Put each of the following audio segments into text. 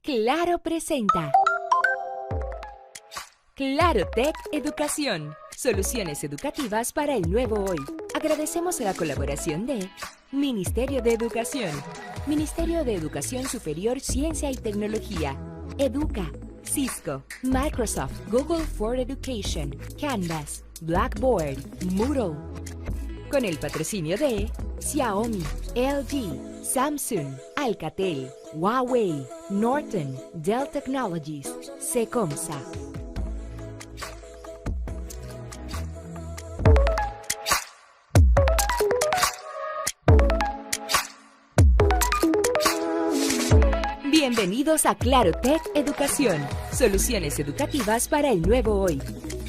Claro presenta. Claro Tech Educación. Soluciones educativas para el nuevo hoy. Agradecemos la colaboración de Ministerio de Educación, Ministerio de Educación Superior, Ciencia y Tecnología, Educa, Cisco, Microsoft, Google for Education, Canvas, Blackboard, Moodle. Con el patrocinio de Xiaomi, LG, Samsung, Alcatel, Huawei, Norton, Dell Technologies, Secomsa. Bienvenidos a Claro Tech Educación, soluciones educativas para el nuevo hoy.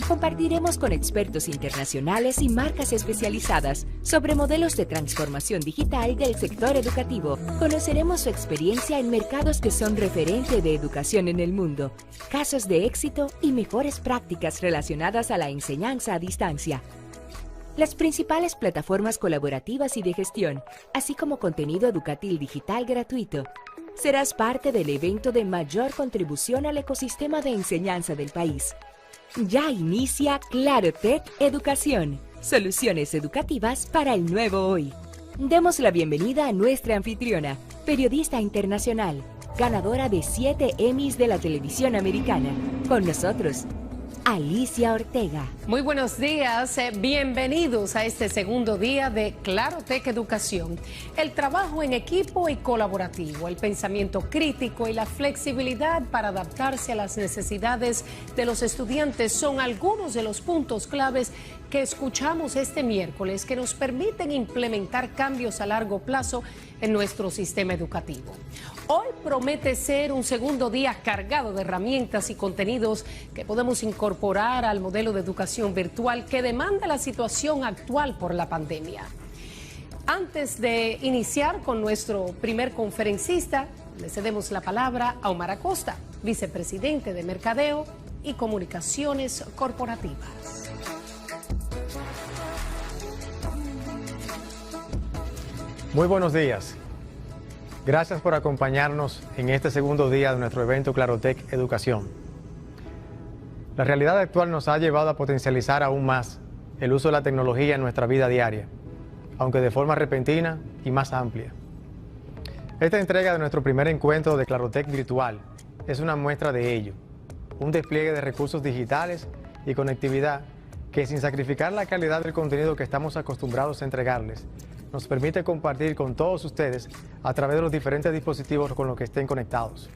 Compartiremos con expertos internacionales y marcas especializadas sobre modelos de transformación digital del sector educativo. Conoceremos su experiencia en mercados que son referente de educación en el mundo, casos de éxito y mejores prácticas relacionadas a la enseñanza a distancia. Las principales plataformas colaborativas y de gestión, así como contenido educativo digital gratuito. Serás parte del evento de mayor contribución al ecosistema de enseñanza del país. Ya inicia Claro Tech Educación, soluciones educativas para el nuevo hoy. Demos la bienvenida a nuestra anfitriona, periodista internacional, ganadora de 7 Emmys de la televisión americana. Con nosotros, Alicia Ortega. Muy buenos días, bienvenidos a este segundo día de Claro Tech Educación. El trabajo en equipo y colaborativo, el pensamiento crítico y la flexibilidad para adaptarse a las necesidades de los estudiantes son algunos de los puntos claves que escuchamos este miércoles que nos permiten implementar cambios a largo plazo en nuestro sistema educativo. Hoy promete ser un segundo día cargado de herramientas y contenidos que podemos incorporar al modelo de educación virtual que demanda la situación actual por la pandemia. Antes de iniciar con nuestro primer conferencista, le cedemos la palabra a Omar Acosta, vicepresidente de Mercadeo y Comunicaciones Corporativas. Muy buenos días. Gracias por acompañarnos en este segundo día de nuestro evento Clarotech Educación. La realidad actual nos ha llevado a potencializar aún más el uso de la tecnología en nuestra vida diaria, aunque de forma repentina y más amplia. Esta entrega de nuestro primer encuentro de Clarotech Virtual es una muestra de ello, un despliegue de recursos digitales y conectividad que, sin sacrificar la calidad del contenido que estamos acostumbrados a entregarles, nos permite compartir con todos ustedes a través de los diferentes dispositivos con los que estén conectados.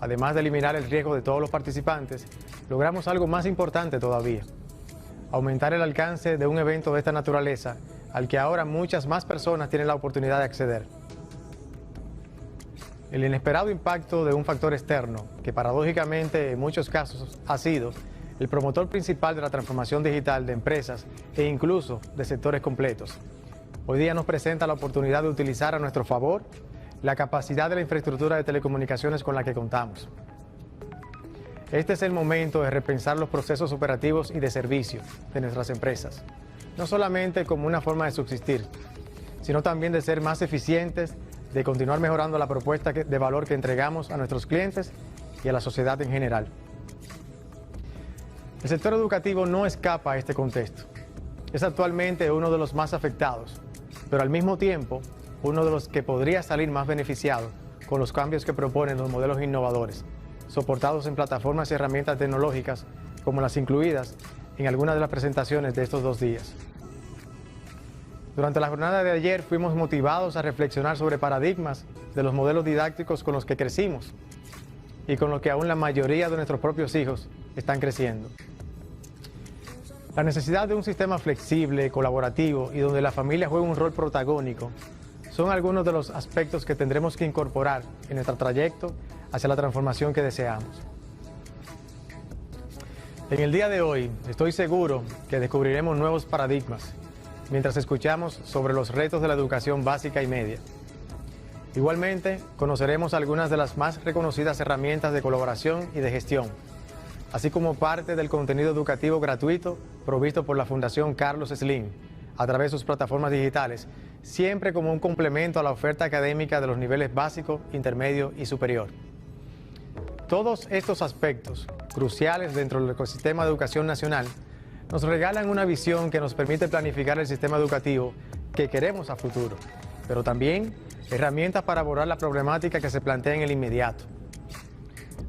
Además de eliminar el riesgo de todos los participantes, logramos algo más importante todavía: aumentar el alcance de un evento de esta naturaleza al que ahora muchas más personas tienen la oportunidad de acceder. El inesperado impacto de un factor externo, que paradójicamente en muchos casos ha sido el promotor principal de la transformación digital de empresas e incluso de sectores completos, hoy día nos presenta la oportunidad de utilizar a nuestro favor la capacidad de la infraestructura de telecomunicaciones con la que contamos. Este es el momento de repensar los procesos operativos y de servicio de nuestras empresas, no solamente como una forma de subsistir, sino también de ser más eficientes, de continuar mejorando la propuesta de valor que entregamos a nuestros clientes y a la sociedad en general. El sector educativo no escapa a este contexto. Es actualmente uno de los más afectados, pero al mismo tiempo uno de los que podría salir más beneficiado con los cambios que proponen los modelos innovadores, soportados en plataformas y herramientas tecnológicas como las incluidas en algunas de las presentaciones de estos 2 días. Durante la jornada de ayer fuimos motivados a reflexionar sobre paradigmas de los modelos didácticos con los que crecimos y con los que aún la mayoría de nuestros propios hijos están creciendo. La necesidad de un sistema flexible, colaborativo y donde la familia juegue un rol protagónico son algunos de los aspectos que tendremos que incorporar en nuestro trayecto hacia la transformación que deseamos. En el día de hoy estoy seguro que descubriremos nuevos paradigmas mientras escuchamos sobre los retos de la educación básica y media. Igualmente, conoceremos algunas de las más reconocidas herramientas de colaboración y de gestión, así como parte del contenido educativo gratuito provisto por la Fundación Carlos Slim a través de sus plataformas digitales, siempre como un complemento a la oferta académica de los niveles básico, intermedio y superior. Todos estos aspectos, cruciales dentro del ecosistema de educación nacional, nos regalan una visión que nos permite planificar el sistema educativo que queremos a futuro, pero también herramientas para abordar la problemática que se plantea en el inmediato.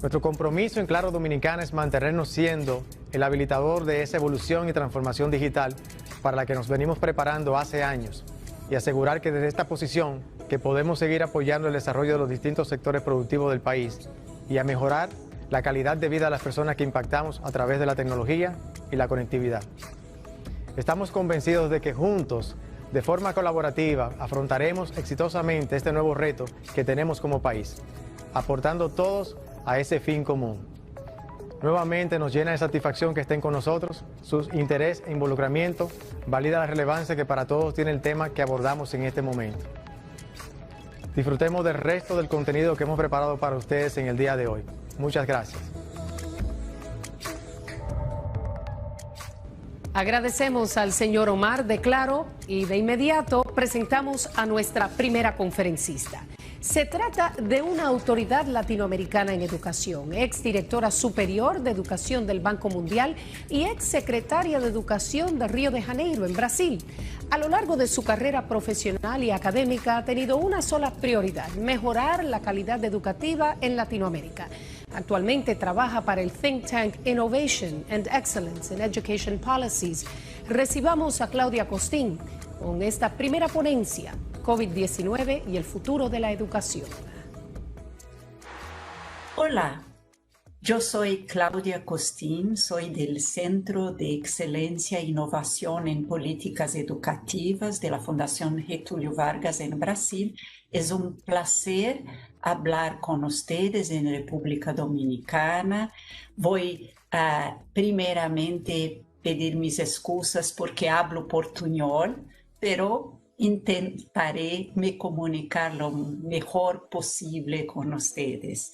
Nuestro compromiso en Claro Dominicana es mantenernos siendo el habilitador de esa evolución y transformación digital para la que nos venimos preparando hace años y asegurar que desde esta posición que podemos seguir apoyando el desarrollo de los distintos sectores productivos del país y a mejorar la calidad de vida de las personas que impactamos a través de la tecnología y la conectividad. Estamos convencidos de que juntos, de forma colaborativa, afrontaremos exitosamente este nuevo reto que tenemos como país, aportando todos a ese fin común. Nuevamente nos llena de satisfacción que estén con nosotros. Su interés e involucramiento valida la relevancia que para todos tiene el tema que abordamos en este momento. Disfrutemos del resto del contenido que hemos preparado para ustedes en el día de hoy. Muchas gracias. Agradecemos al señor Omar de Claro y de inmediato presentamos a nuestra primera conferencista. Se trata de una autoridad latinoamericana en educación, exdirectora superior de educación del Banco Mundial y exsecretaria de Educación de Río de Janeiro, en Brasil. A lo largo de su carrera profesional y académica ha tenido una sola prioridad: mejorar la calidad educativa en Latinoamérica. Actualmente trabaja para el think tank Innovation and Excellence in Education Policies. Recibamos a Claudia Costín con esta primera ponencia, COVID-19 y el futuro de la educación. Hola, yo soy Claudia Costín, soy del Centro de Excelencia e Innovación en Políticas Educativas de la Fundación Getúlio Vargas en Brasil. Es un placer hablar con ustedes en República Dominicana. Voy a primeramente pedir mis excusas porque hablo portuñol, pero intentaré me comunicar lo mejor posible con ustedes.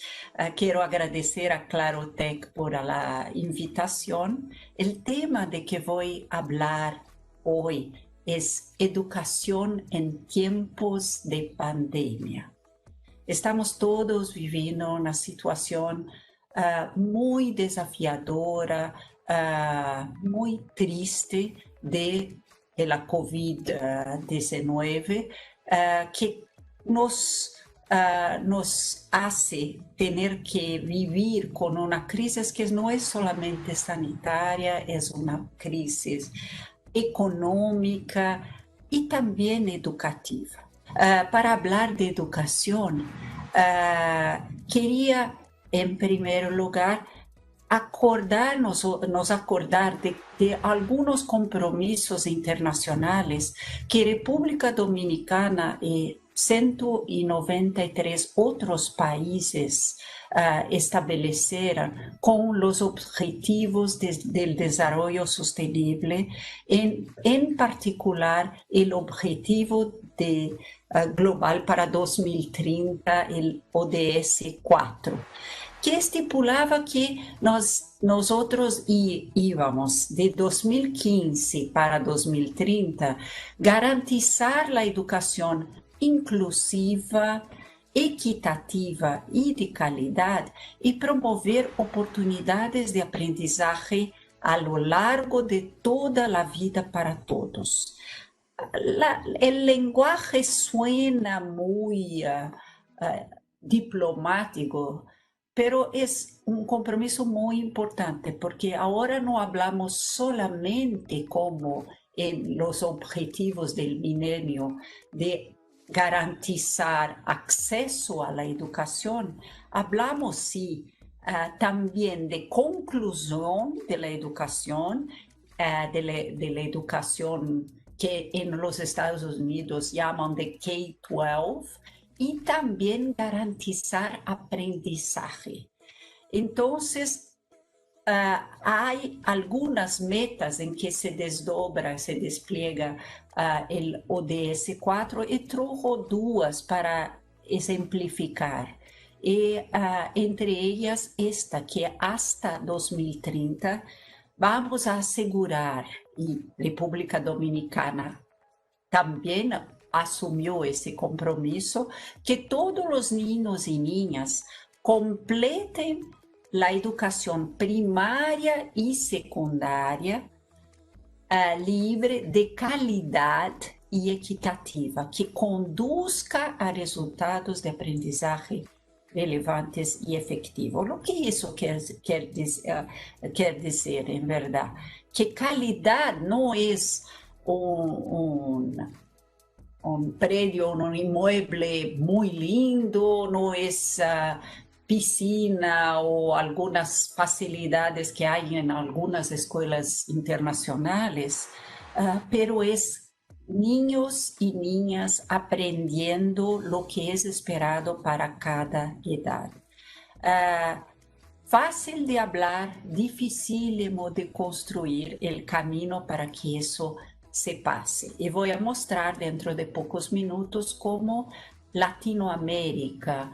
Quiero agradecer a Clarotec por la invitación. El tema de que voy a hablar hoy es educación en tiempos de pandemia. Estamos todos viviendo una situación muy desafiadora, muy triste de la COVID-19, que nos hace tener que vivir con una crisis que no es solamente sanitaria, es una crisis económica y también educativa. Para hablar de educación, quería en primer lugar nos acordar de algunos compromisos internacionales que República Dominicana y 193 otros países establecieron con los objetivos del desarrollo sostenible, en particular el objetivo global para 2030, el ODS 4. Que estipulaba que nosotros íbamos de 2015 para 2030 garantizar la educación inclusiva, equitativa y de calidad y promover oportunidades de aprendizaje a lo largo de toda la vida para todos. El lenguaje suena muy diplomático, pero es un compromiso muy importante porque ahora no hablamos solamente como en los objetivos del milenio de garantizar acceso a la educación, hablamos sí también de conclusión de la educación, de la educación que en los Estados Unidos llaman de K-12, y también garantizar aprendizaje. Entonces, hay algunas metas en que se despliega el ODS 4 y trajo dos para ejemplificar. Entre ellas esta, que hasta 2030 vamos a asegurar, y República Dominicana también asumió ese compromiso, que todos los niños y niñas completen la educación primaria y secundaria libre, de calidad y equitativa, que conduzca a resultados de aprendizaje relevantes y efectivos. Lo que eso quer decir, en verdad, que calidad no es un predio, un inmueble muy lindo, no es piscina o algunas facilidades que hay en algunas escuelas internacionales, pero es niños y niñas aprendiendo lo que es esperado para cada edad. Fácil de hablar, dificílimo de construir el camino para que eso se pase. Y voy a mostrar dentro de pocos minutos cómo Latinoamérica,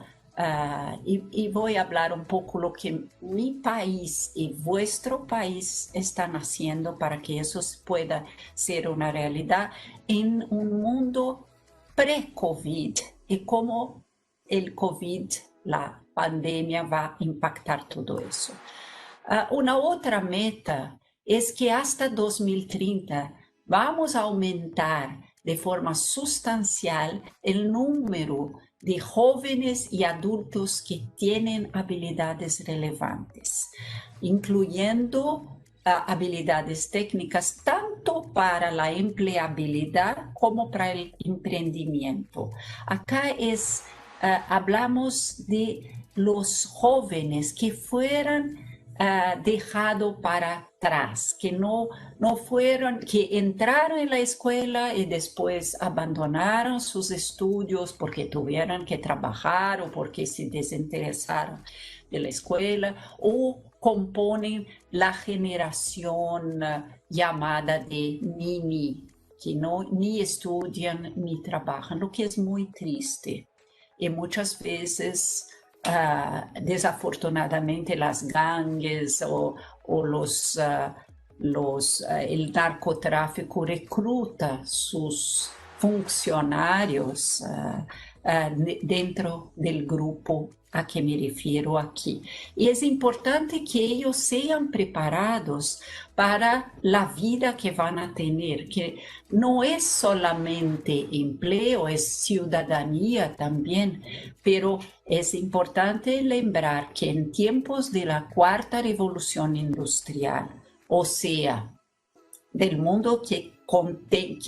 y voy a hablar un poco lo que mi país y vuestro país están haciendo para que eso pueda ser una realidad en un mundo pre-COVID y cómo el COVID, la pandemia, va a impactar todo eso. Una otra meta es que hasta 2030 vamos a aumentar de forma sustancial el número de jóvenes y adultos que tienen habilidades relevantes, incluyendo habilidades técnicas tanto para la empleabilidad como para el emprendimiento. Acá hablamos de los jóvenes que fueron dejado para atrás, que no fueron, que entraron en la escuela y después abandonaron sus estudios porque tuvieron que trabajar o porque se desinteresaron de la escuela, o componen la generación llamada de Nini, que ni estudian ni trabajan, lo que es muy triste. Y muchas veces desafortunadamente las gangues o el narcotráfico recluta sus funcionarios dentro del grupo a que me refiero aquí. Y es importante que ellos sean preparados para la vida que van a tener, que no es solamente empleo, es ciudadanía también, pero es importante lembrar que en tiempos de la cuarta revolución industrial, o sea, del mundo que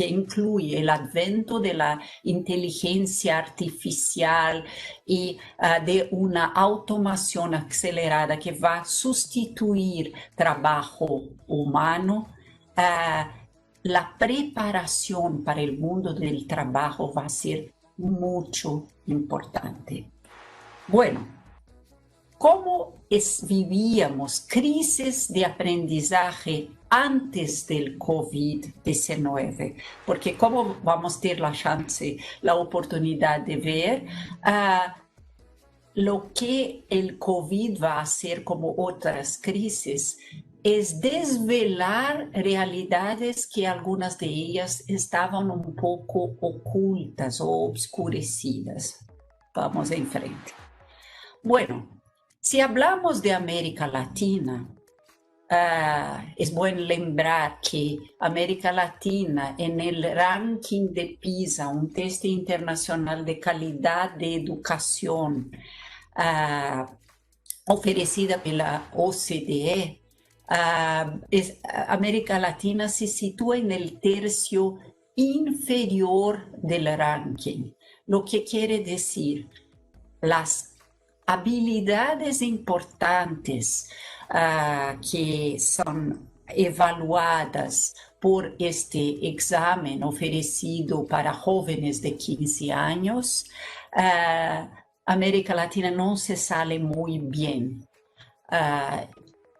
incluye el advento de la inteligencia artificial y de una automación acelerada que va a sustituir trabajo humano, la preparación para el mundo del trabajo va a ser mucho importante. Bueno, ¿cómo vivíamos crisis de aprendizaje antes del COVID-19? Porque como vamos a tener la chance, la oportunidad de ver lo que el COVID va a hacer como otras crisis, es desvelar realidades que algunas de ellas estaban un poco ocultas o obscurecidas. Vamos en frente. Bueno, si hablamos de América Latina, es bueno lembrar que América Latina en el ranking de PISA, un test internacional de calidad de educación oferecida por la OCDE, América Latina se sitúa en el tercio inferior del ranking, lo que quiere decir las habilidades importantes que son evaluadas por este examen ofrecido para jóvenes de 15 años, América Latina no se sale muy bien.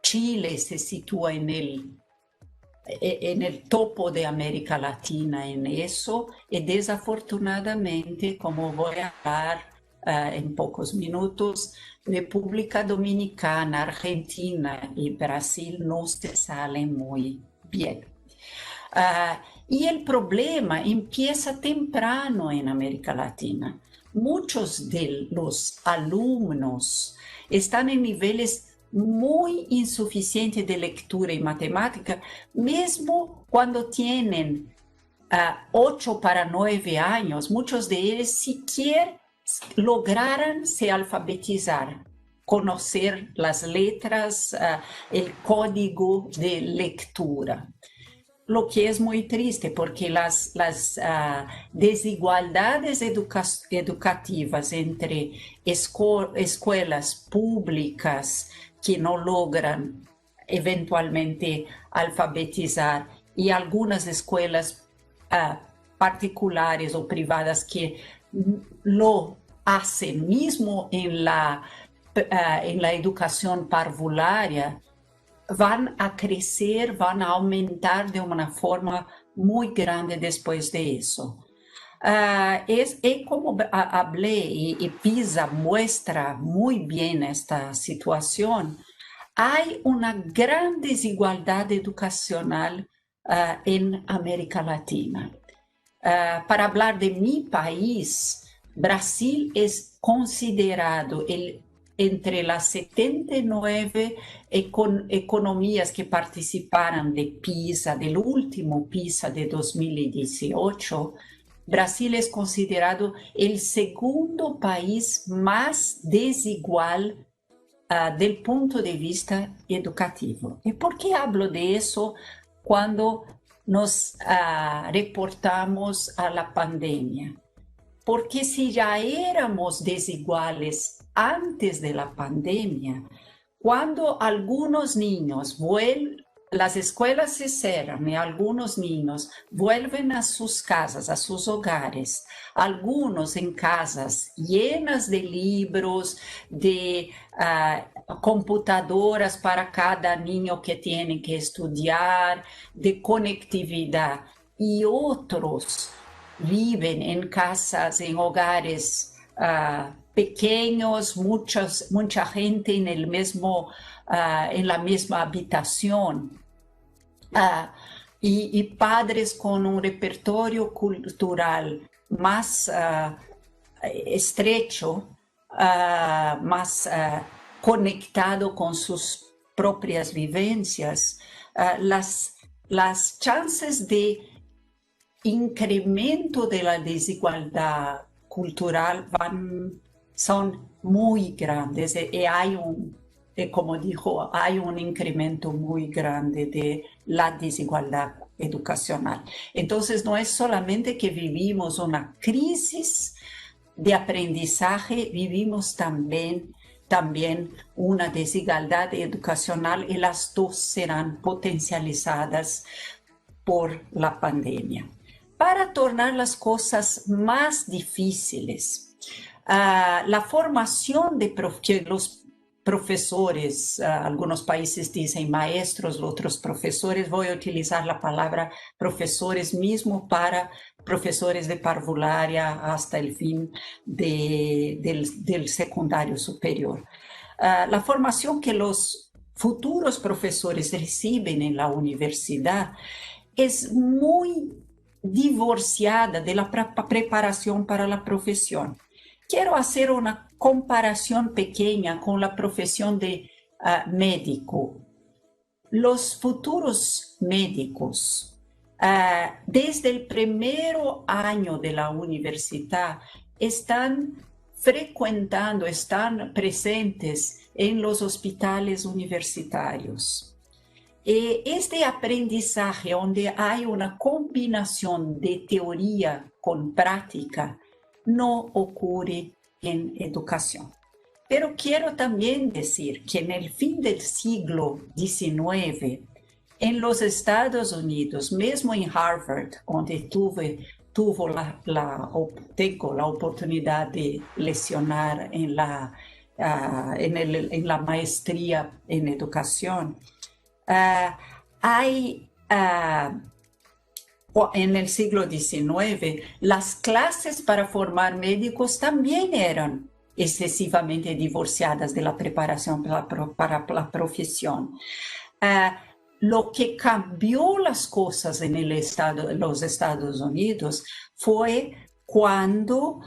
Chile se sitúa en el topo de América Latina en eso, y desafortunadamente, como voy a hablar en pocos minutos, República Dominicana, Argentina y Brasil no se salen muy bien. Y el problema empieza temprano en América Latina. Muchos de los alumnos están en niveles muy insuficiente de lectura y matemática, mismo cuando tienen 8 para 9 años, muchos de ellos siquiera lograran se alfabetizar, conocer las letras, el código de lectura. Lo que es muy triste porque las desigualdades educativas entre escuelas públicas que no logran eventualmente alfabetizar y algunas escuelas particulares o privadas que lo hacen mismo en la educación parvularia, van a crecer, van a aumentar de una forma muy grande después de eso. Como hablé y PISA muestra muy bien esta situación, hay una gran desigualdad educacional en América Latina. Para hablar de mi país, Brasil es considerado entre las 79 economías que participaron de PISA, del último PISA de 2018, Brasil es considerado el segundo país más desigual del punto de vista educativo. ¿Y por qué hablo de eso cuando nos reportamos a la pandemia? Porque si ya éramos desiguales antes de la pandemia, cuando algunos niños las escuelas se cierran y algunos niños vuelven a sus casas, a sus hogares, algunos en casas llenas de libros, de computadoras para cada niño que tiene que estudiar, de conectividad, y otros viven en casas, en hogares pequeños, mucha gente en la misma habitación, y padres con un repertorio cultural más estrecho, más conectado con sus propias vivencias, las chances de incremento de la desigualdad cultural son muy grandes y como dijo, hay un incremento muy grande de la desigualdad educacional. Entonces, no es solamente que vivimos una crisis de aprendizaje, vivimos también una desigualdad educacional, y las dos serán potencializadas por la pandemia. Para tornar las cosas más difíciles, la formación que los profesores, algunos países dicen maestros, otros profesores, voy a utilizar la palabra profesores mismo para profesores de parvularia hasta el fin del secundario superior. La formación que los futuros profesores reciben en la universidad es muy divorciada de la preparación para la profesión. Quiero hacer una comparación pequeña con la profesión de médico. Los futuros médicos, desde el primer año de la universidad, están frecuentando, están presentes en los hospitales universitarios. Este aprendizaje, donde hay una combinación de teoría con práctica, no ocurre en educación. Pero quiero también decir que en el fin del siglo XIX, en los Estados Unidos, mismo en Harvard, donde tengo la oportunidad de leccionar en la maestría en educación, en el siglo XIX, las clases para formar médicos también eran excesivamente divorciadas de la preparación para la profesión. Lo que cambió las cosas en los Estados Unidos fue cuando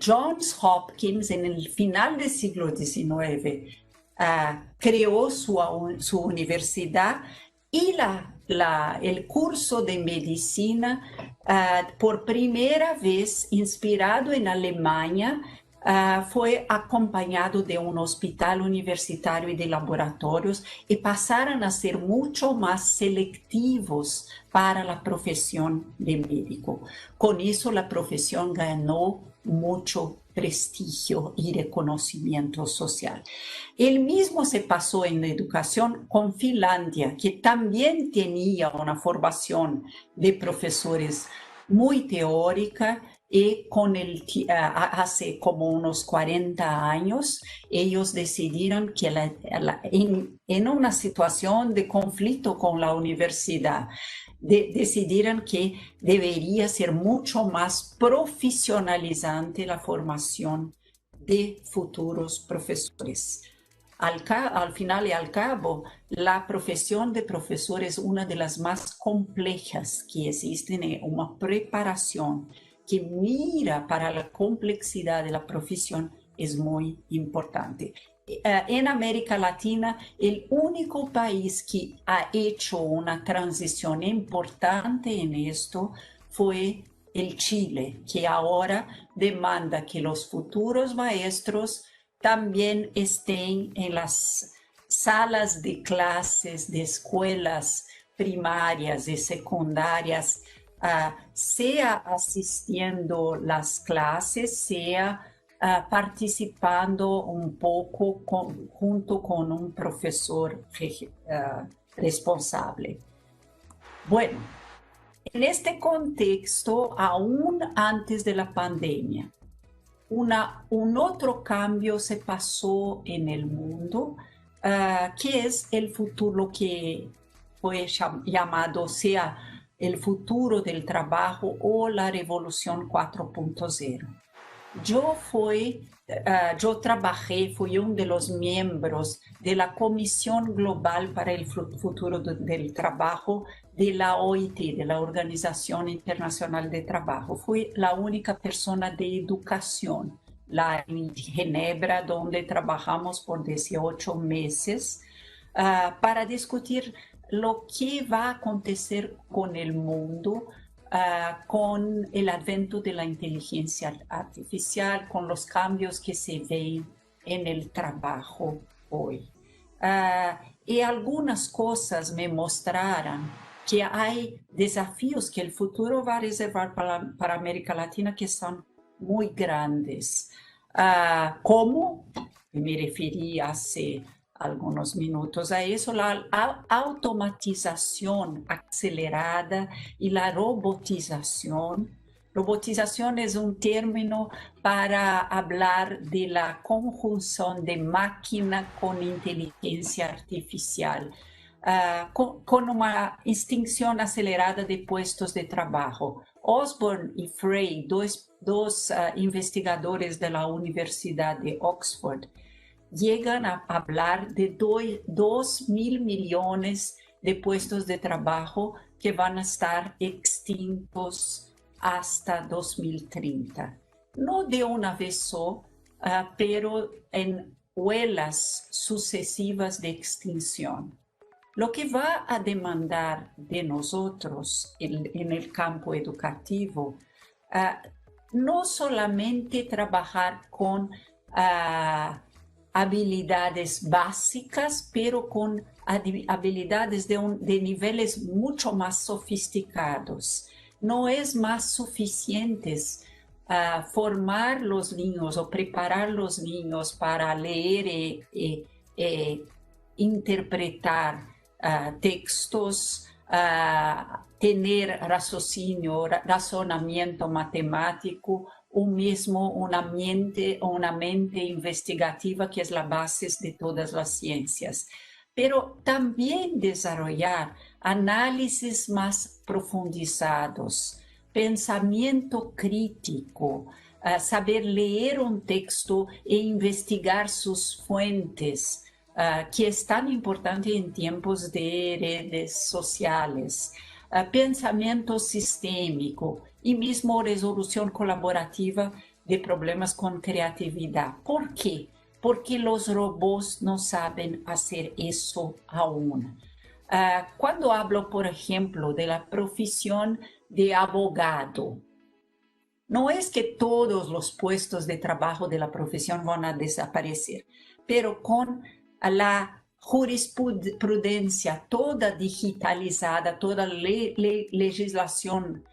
Johns Hopkins, en el final del siglo XIX, creó su universidad y el curso de medicina, por primera vez, inspirado en Alemania, fue acompañado de un hospital universitario y de laboratorios y pasaron a ser mucho más selectivos para la profesión de médico. Con eso la profesión ganó mucho prestigio y reconocimiento social. El mismo se pasó en la educación con Finlandia, que también tenía una formación de profesores muy teórica y hace como unos 40 años ellos decidieron que en una situación de conflicto con la universidad, decidieron que debería ser mucho más profesionalizante la formación de futuros profesores. Al final y al cabo, la profesión de profesor es una de las más complejas que existen, una preparación que mira para la complejidad de la profesión es muy importante. En América Latina, el único país que ha hecho una transición importante en esto fue el Chile, que ahora demanda que los futuros maestros también estén en las salas de clases de escuelas primarias y secundarias, sea asistiendo las clases, sea participando un poco junto con un profesor responsable. Bueno, en este contexto, aún antes de la pandemia, un otro cambio se pasó en el mundo, que es el futuro, lo que fue llamado sea el futuro del trabajo o la revolución 4.0. Yo trabajé, fui uno de los miembros de la Comisión Global para el Futuro del Trabajo de la OIT, de la Organización Internacional de Trabajo. Fui la única persona de educación en Ginebra, donde trabajamos por 18 meses para discutir lo que va a acontecer con el mundo con el advento de la inteligencia artificial, con los cambios que se ven en el trabajo hoy. Y algunas cosas me mostraron que hay desafíos que el futuro va a reservar para América Latina que son muy grandes. Como me referí hace algunos minutos a eso, la automatización acelerada y la robotización. Robotización es un término para hablar de la conjunción de máquina con inteligencia artificial, con una extinción acelerada de puestos de trabajo. Osborne y Frey, dos investigadores de la Universidad de Oxford, llegan a hablar de 2.000 millones de puestos de trabajo que van a estar extintos hasta 2030. No de una vez pero en olas sucesivas de extinción. Lo que va a demandar de nosotros en el campo educativo, no solamente trabajar con habilidades básicas, pero con habilidades de niveles mucho más sofisticados. No es más suficiente formar los niños o preparar los niños para leer e interpretar textos, tener razonamiento matemático, una mente investigativa que es la base de todas las ciencias, pero también desarrollar análisis más profundizados, pensamiento crítico, saber leer un texto e investigar sus fuentes, que es tan importante en tiempos de redes sociales, pensamiento sistémico y mismo resolución colaborativa de problemas con creatividad. ¿Por qué? porque los robots no saben hacer eso aún. Cuando hablo, por ejemplo, de la profesión de abogado, no es que todos los puestos de trabajo de la profesión van a desaparecer, pero con la jurisprudencia toda digitalizada, toda legislación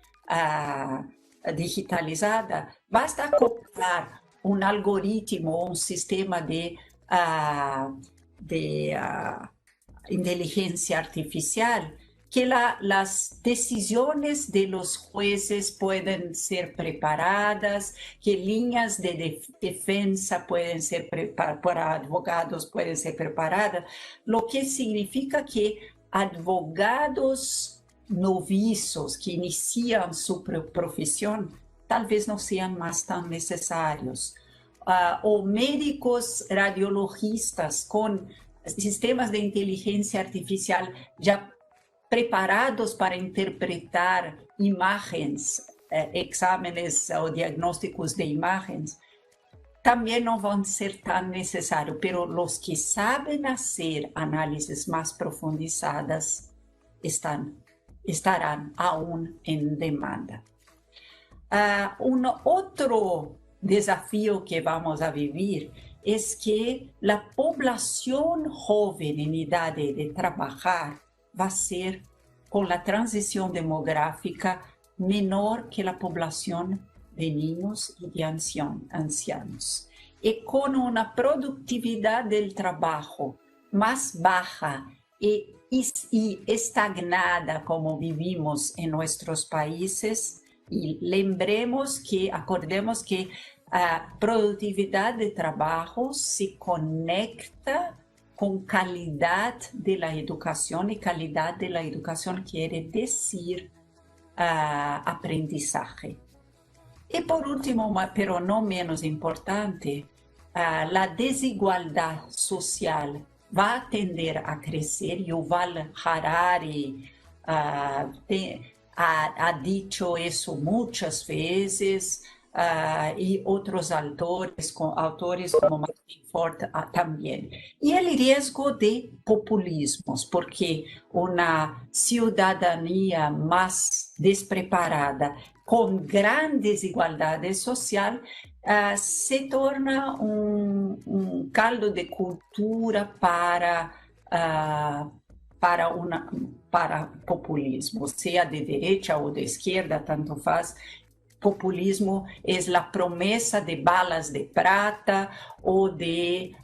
digitalizada, basta acoplar un algoritmo, un sistema de inteligencia artificial, que las decisiones de los jueces pueden ser preparadas, que líneas de defensa pueden ser para abogados pueden ser preparadas, lo que significa que advogados novicios que inician su profesión tal vez no sean más tan necesarios, o médicos radiologistas con sistemas de inteligencia artificial ya preparados para interpretar imágenes, exámenes o diagnósticos de imágenes, también no van a ser tan necesarios, pero los que saben hacer análisis más profundizadas estarán aún en demanda. Un otro desafío que vamos a vivir es que la población joven en edad de trabajar va a ser, con la transición demográfica, menor que la población de niños y de ancianos. Y con una productividad del trabajo más baja y estagnada como vivimos en nuestros países, y acordemos que a productividad de trabajo se conecta con calidad de la educación, y calidad de la educación quiere decir aprendizaje. Y por último, pero no menos importante, la desigualdad social va a tender a crecer. Yuval Harari ha dicho eso muchas veces, y otros autores como Martin Ford también. Y el riesgo de populismos, porque una ciudadanía más despreparada, con gran desigualdad social, se torna un caldo de cultura para populismo, sea de derecha o de izquierda, tanto faz. Populismo es la promesa de balas de plata o de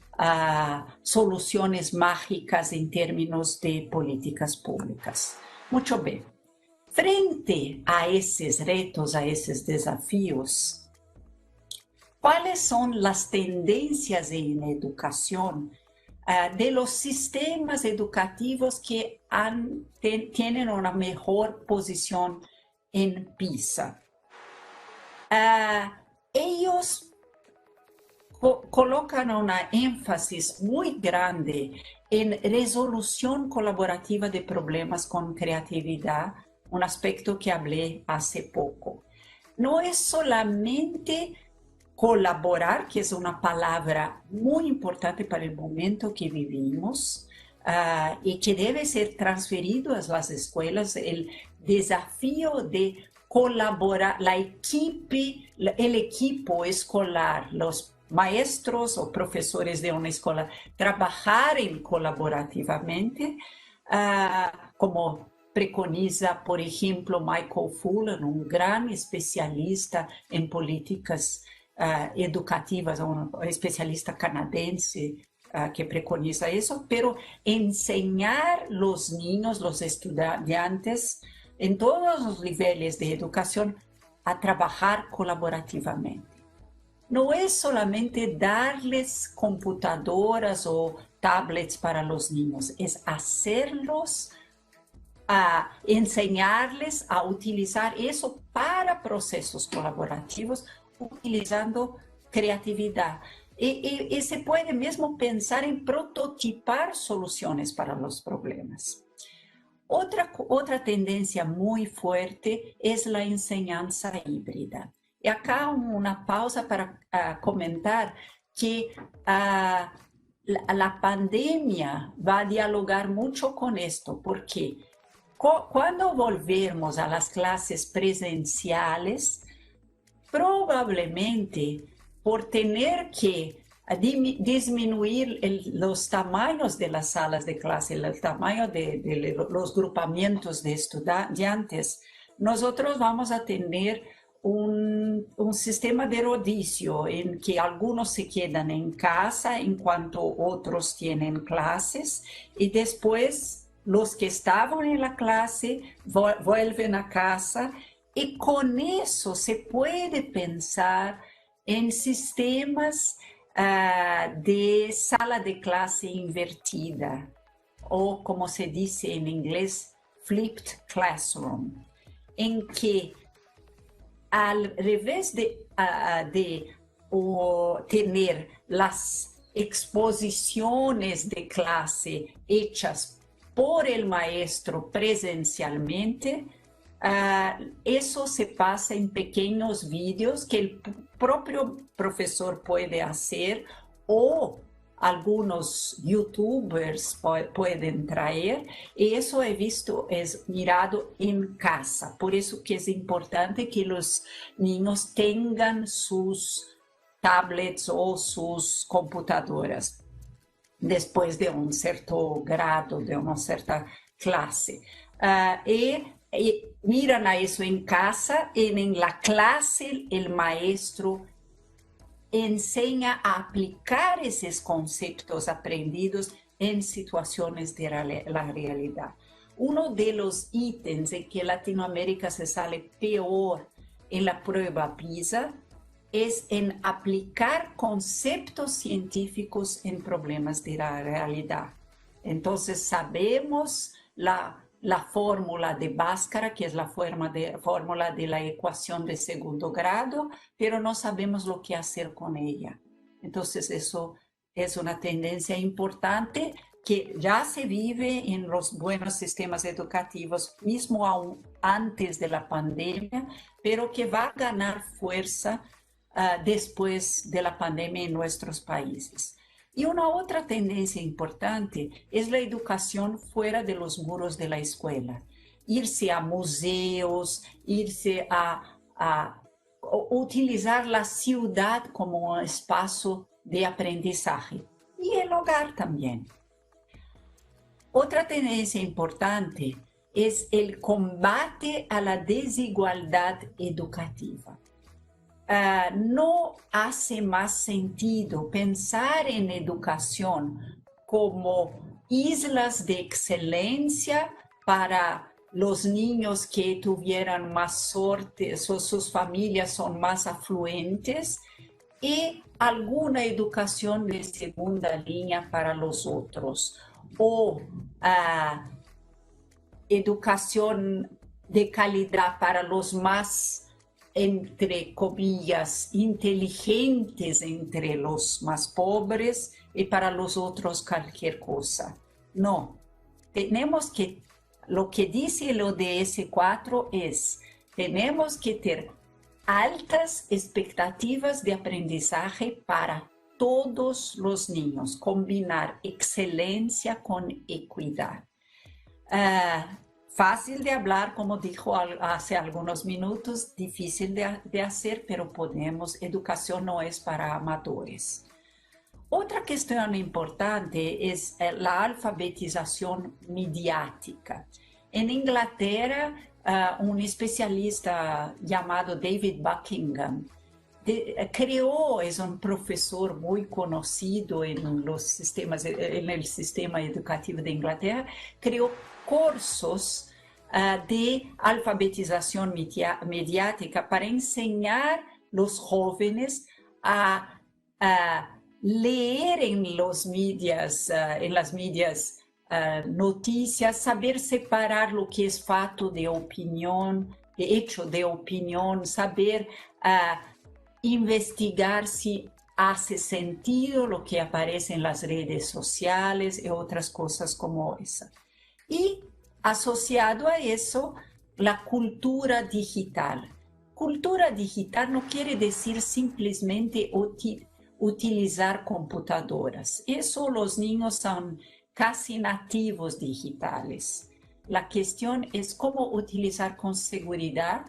soluciones mágicas en términos de políticas públicas. Mucho bien. Frente a esos retos, a esos desafíos, ¿cuáles son las tendencias en educación de los sistemas educativos que tienen una mejor posición en PISA? Ellos colocan una énfasis muy grande en resolución colaborativa de problemas con creatividad, un aspecto que hablé hace poco. No es solamente colaborar, que es una palabra muy importante para el momento que vivimos, y que debe ser transferido a las escuelas, el desafío de colaborar, el equipo escolar, los maestros o profesores de una escuela, trabajar colaborativamente, como preconiza, por ejemplo, Michael Fullan, un gran especialista en políticas educativas, un especialista canadiense que preconiza eso, pero enseñar los niños, los estudiantes, en todos los niveles de educación, a trabajar colaborativamente. No es solamente darles computadoras o tablets para los niños, es hacerlos, enseñarles a utilizar eso para procesos colaborativos, utilizando creatividad. Y se puede mismo pensar en prototipar soluciones para los problemas. Otra tendencia muy fuerte es la enseñanza híbrida. Y acá una pausa para comentar que la pandemia va a dialogar mucho con esto, porque cuando volvemos a las clases presenciales, probablemente por tener que disminuir los tamaños de las salas de clase, el tamaño de los grupamientos de estudiantes, nosotros vamos a tener un sistema de rodicio en que algunos se quedan en casa en cuanto otros tienen clases y después los que estaban en la clase vuelven a casa y con eso se puede pensar en sistemas de sala de clase invertida o como se dice en inglés, flipped classroom, en que al revés de tener las exposiciones de clase hechas por el maestro presencialmente, eso se pasa en pequeños vídeos que el propio profesor puede hacer o algunos youtubers pueden traer, y eso he visto, es mirado en casa. Por eso que es importante que los niños tengan sus tablets o sus computadoras después de un cierto grado, de una cierta clase. Y miran a eso en casa, y en la clase el maestro enseña a aplicar esos conceptos aprendidos en situaciones de la realidad. Uno de los ítems en que Latinoamérica se sale peor en la prueba PISA es en aplicar conceptos científicos en problemas de la realidad. Entonces sabemos la fórmula de Bhaskara, que es la fórmula de la ecuación de segundo grado, pero no sabemos lo que hacer con ella. Entonces eso es una tendencia importante que ya se vive en los buenos sistemas educativos, mismo aún antes de la pandemia, pero que va a ganar fuerza después de la pandemia en nuestros países. Y una otra tendencia importante es la educación fuera de los muros de la escuela. Irse a museos, irse a utilizar la ciudad como un espacio de aprendizaje y el hogar también. Otra tendencia importante es el combate a la desigualdad educativa. No hace más sentido pensar en educación como islas de excelencia para los niños que tuvieran más suerte, sus familias son más afluentes, y alguna educación de segunda línea para los otros, o educación de calidad para los más, entre comillas, inteligentes entre los más pobres y para los otros cualquier cosa. No, tenemos que, lo que dice el ODS 4 es, tenemos que tener altas expectativas de aprendizaje para todos los niños, combinar excelencia con equidad. Fácil de hablar, como dijo hace algunos minutos, difícil de hacer, pero podemos. Educación no es para amadores. Otra cuestión importante es la alfabetización mediática. En Inglaterra, un especialista llamado David Buckingham es un profesor muy conocido en el sistema educativo de Inglaterra, creó cursos de alfabetización mediática para enseñar a los jóvenes a leer en las medias noticias, saber separar lo que es fato de opinión, de hecho de opinión, saber investigar si hace sentido lo que aparece en las redes sociales y otras cosas como esa. Y asociado a eso, la cultura digital. Cultura digital no quiere decir simplemente utilizar computadoras. Eso los niños son casi nativos digitales. La cuestión es cómo utilizar con seguridad,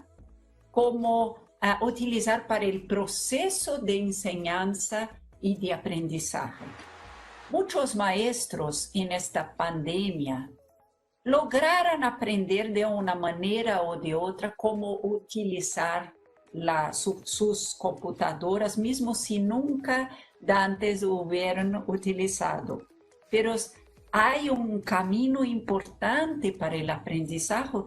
cómo utilizar para el proceso de enseñanza y de aprendizaje. Muchos maestros en esta pandemia lograron aprender de una manera o de otra cómo utilizar sus computadoras, mismo si nunca antes hubieran utilizado. Pero hay un camino importante para el aprendizaje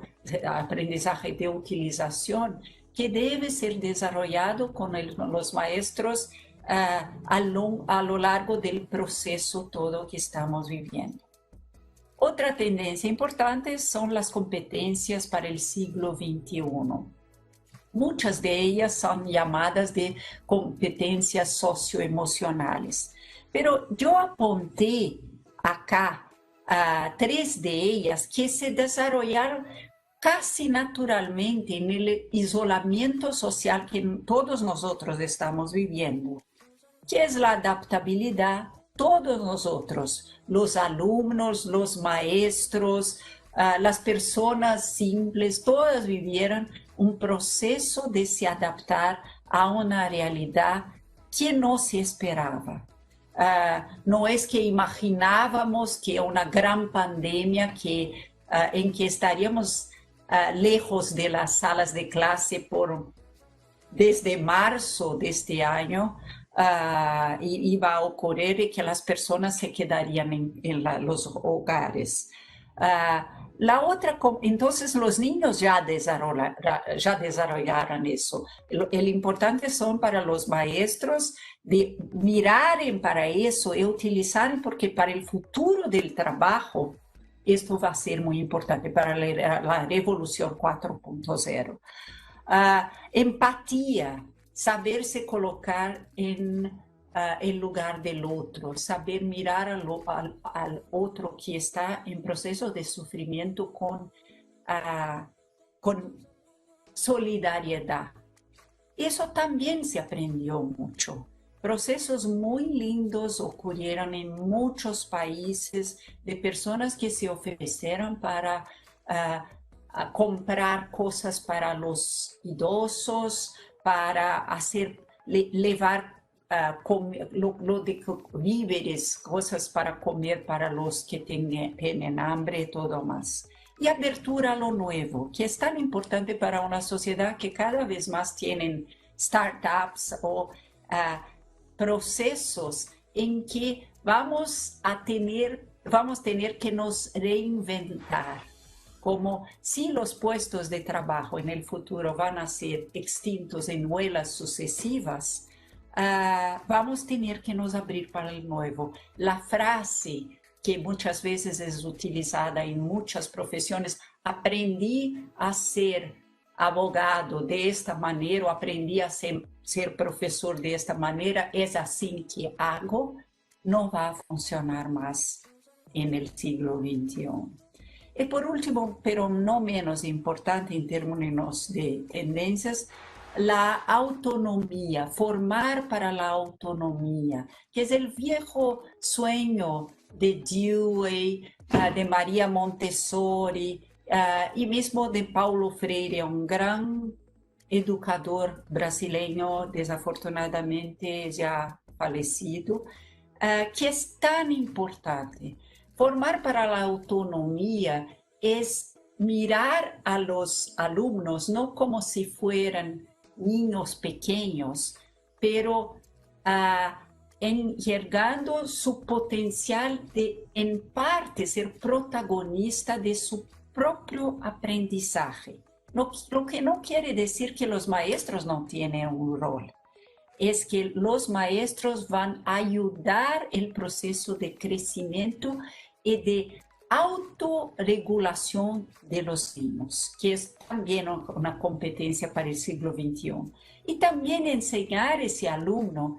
de utilización que debe ser desarrollado con los maestros a lo largo del proceso todo que estamos viviendo. Otra tendencia importante son las competencias para el siglo XXI. Muchas de ellas son llamadas de competencias socioemocionales, pero yo apunté acá 3 de ellas que se desarrollaron casi naturalmente en el aislamiento social que todos nosotros estamos viviendo, que es la adaptabilidad. Todos nosotros, los alumnos, los maestros, las personas simples, todas vivieron un proceso de se adaptar a una realidad que no se esperaba. No es que imaginábamos que una gran pandemia en que estaríamos lejos de las salas de clase desde marzo de este año, iba a ocurrir y que las personas se quedarían en los hogares. Entonces los niños ya desarrollaron eso. El importante son para los maestros de mirar para eso y utilizar, porque para el futuro del trabajo esto va a ser muy importante, para la revolución 4.0. Empatía, saberse colocar en el lugar del otro, saber mirar al otro que está en proceso de sufrimiento con solidaridad. Eso también se aprendió mucho. Procesos muy lindos ocurrieron en muchos países de personas que se ofrecieron para comprar cosas para los idosos, para llevar víveres, cosas para comer para los que tienen hambre y todo más. Y apertura a lo nuevo, que es tan importante para una sociedad que cada vez más tienen startups o procesos en que vamos a tener que nos reinventar. Como si los puestos de trabajo en el futuro van a ser extintos en olas sucesivas, vamos a tener que nos abrir para el nuevo. La frase que muchas veces es utilizada en muchas profesiones, aprendí a ser abogado de esta manera, o aprendí a ser profesor de esta manera, es así que hago, no va a funcionar más en el siglo XXI. Y por último, pero no menos importante en términos de tendencias, la autonomía, formar para la autonomía, que es el viejo sueño de Dewey, de María Montessori y mismo de Paulo Freire, un gran educador brasileño, desafortunadamente ya fallecido, que es tan importante. Formar para la autonomía es mirar a los alumnos no como si fueran niños pequeños, pero enxergando su potencial de, en parte, ser protagonista de su propio aprendizaje. Lo que no quiere decir que los maestros no tienen un rol. Es que los maestros van a ayudar el proceso de crecimiento y de autorregulación de los niños, que es también una competencia para el siglo XXI. Y también enseñar a ese alumno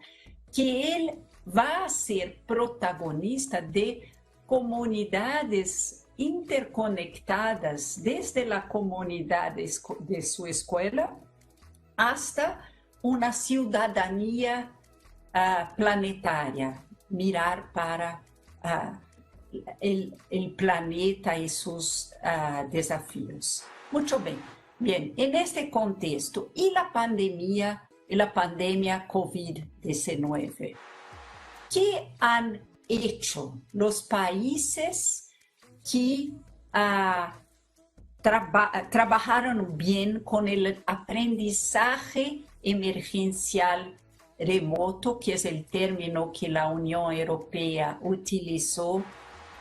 que él va a ser protagonista de comunidades interconectadas, desde la comunidad de su escuela hasta una ciudadanía planetaria, mirar para el planeta y sus desafíos. Mucho bien. Bien, en este contexto y la pandemia COVID-19, ¿qué han hecho los países que trabajaron bien con el aprendizaje emergencial remoto, que es el término que la Unión Europea utilizó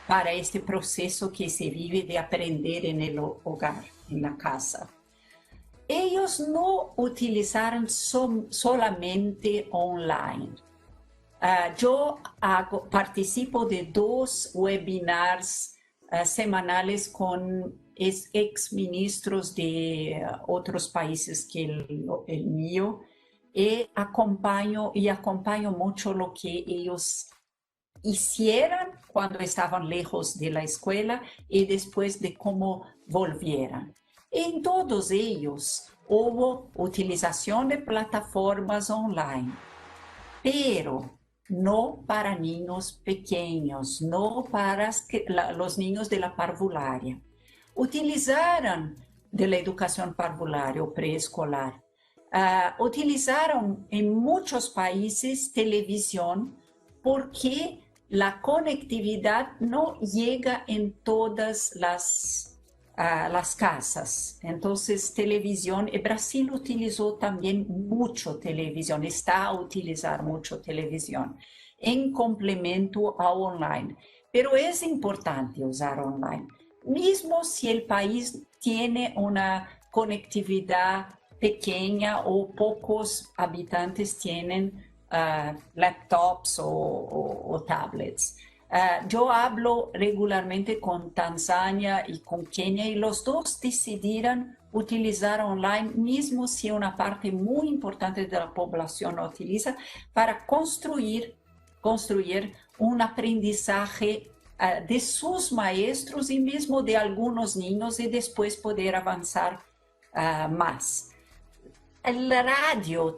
para este proceso que se vive de aprender en el hogar, en la casa? Ellos no utilizaron solamente online. Yo participo de 2 webinars semanales con exministros de otros países que el mío, y acompaño mucho lo que ellos hicieron cuando estaban lejos de la escuela y después de cómo volvieran. En todos ellos hubo utilización de plataformas online, pero no para niños pequeños, no para los niños de la parvularia. Utilizaron de la educación parvularia o preescolar. Utilizaron en muchos países televisión porque la conectividad no llega en todas las casas. Entonces, televisión, Brasil utilizó también mucho televisión, está a utilizar mucho televisión en complemento a online. Pero es importante usar online, mismo si el país tiene una conectividad pequeña o pocos habitantes tienen laptops o tablets. Yo hablo regularmente con Tanzania y con Kenia y los dos decidieron utilizar online, mismo si una parte muy importante de la población lo utiliza, para construir un aprendizaje de sus maestros y mismo de algunos niños y después poder avanzar más. El radio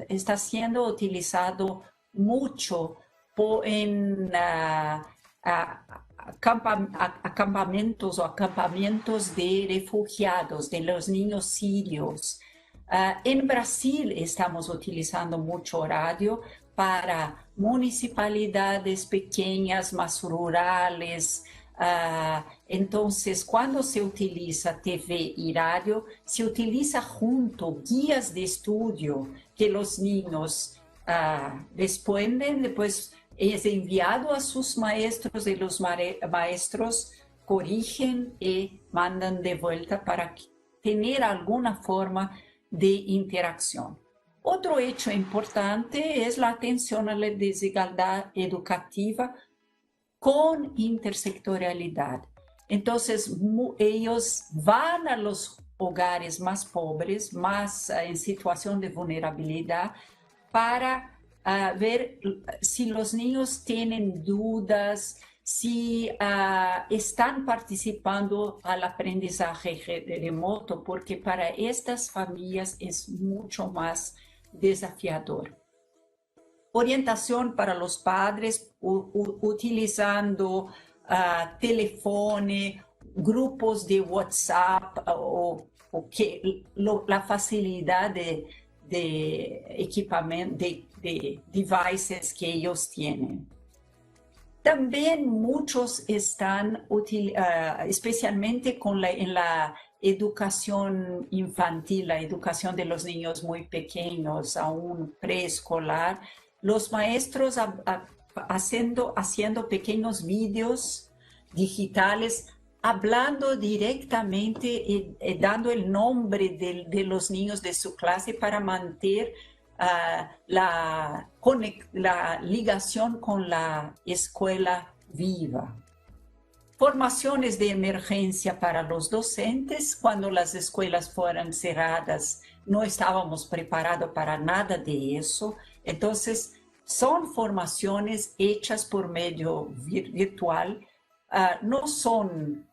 está siendo utilizado mucho en acampamentos de refugiados, de los niños sirios. En Brasil estamos utilizando mucho radio para municipalidades pequeñas, más rurales. Entonces, cuando se utiliza TV y radio, se utiliza junto guías de estudio que los niños responden, después es enviado a sus maestros y los maestros corrigen y mandan de vuelta para tener alguna forma de interacción. Otro hecho importante es la atención a la desigualdad educativa con intersectorialidad. Entonces, ellos van a los hogares más pobres, más en situación de vulnerabilidad, para ver si los niños tienen dudas, si están participando al aprendizaje remoto, porque para estas familias es mucho más desafiador. Orientación para los padres utilizando teléfono, grupos de WhatsApp la facilidad de equipamiento, de devices que ellos tienen. También muchos están, especialmente en la educación infantil, la educación de los niños muy pequeños, aún preescolar, los maestros haciendo pequeños vídeos digitales, hablando directamente y dando el nombre de los niños de su clase para mantener la ligación con la escuela viva. Formaciones de emergencia para los docentes. Cuando las escuelas fueron cerradas, no estábamos preparados para nada de eso. Entonces, son formaciones hechas por medio virtual. No son,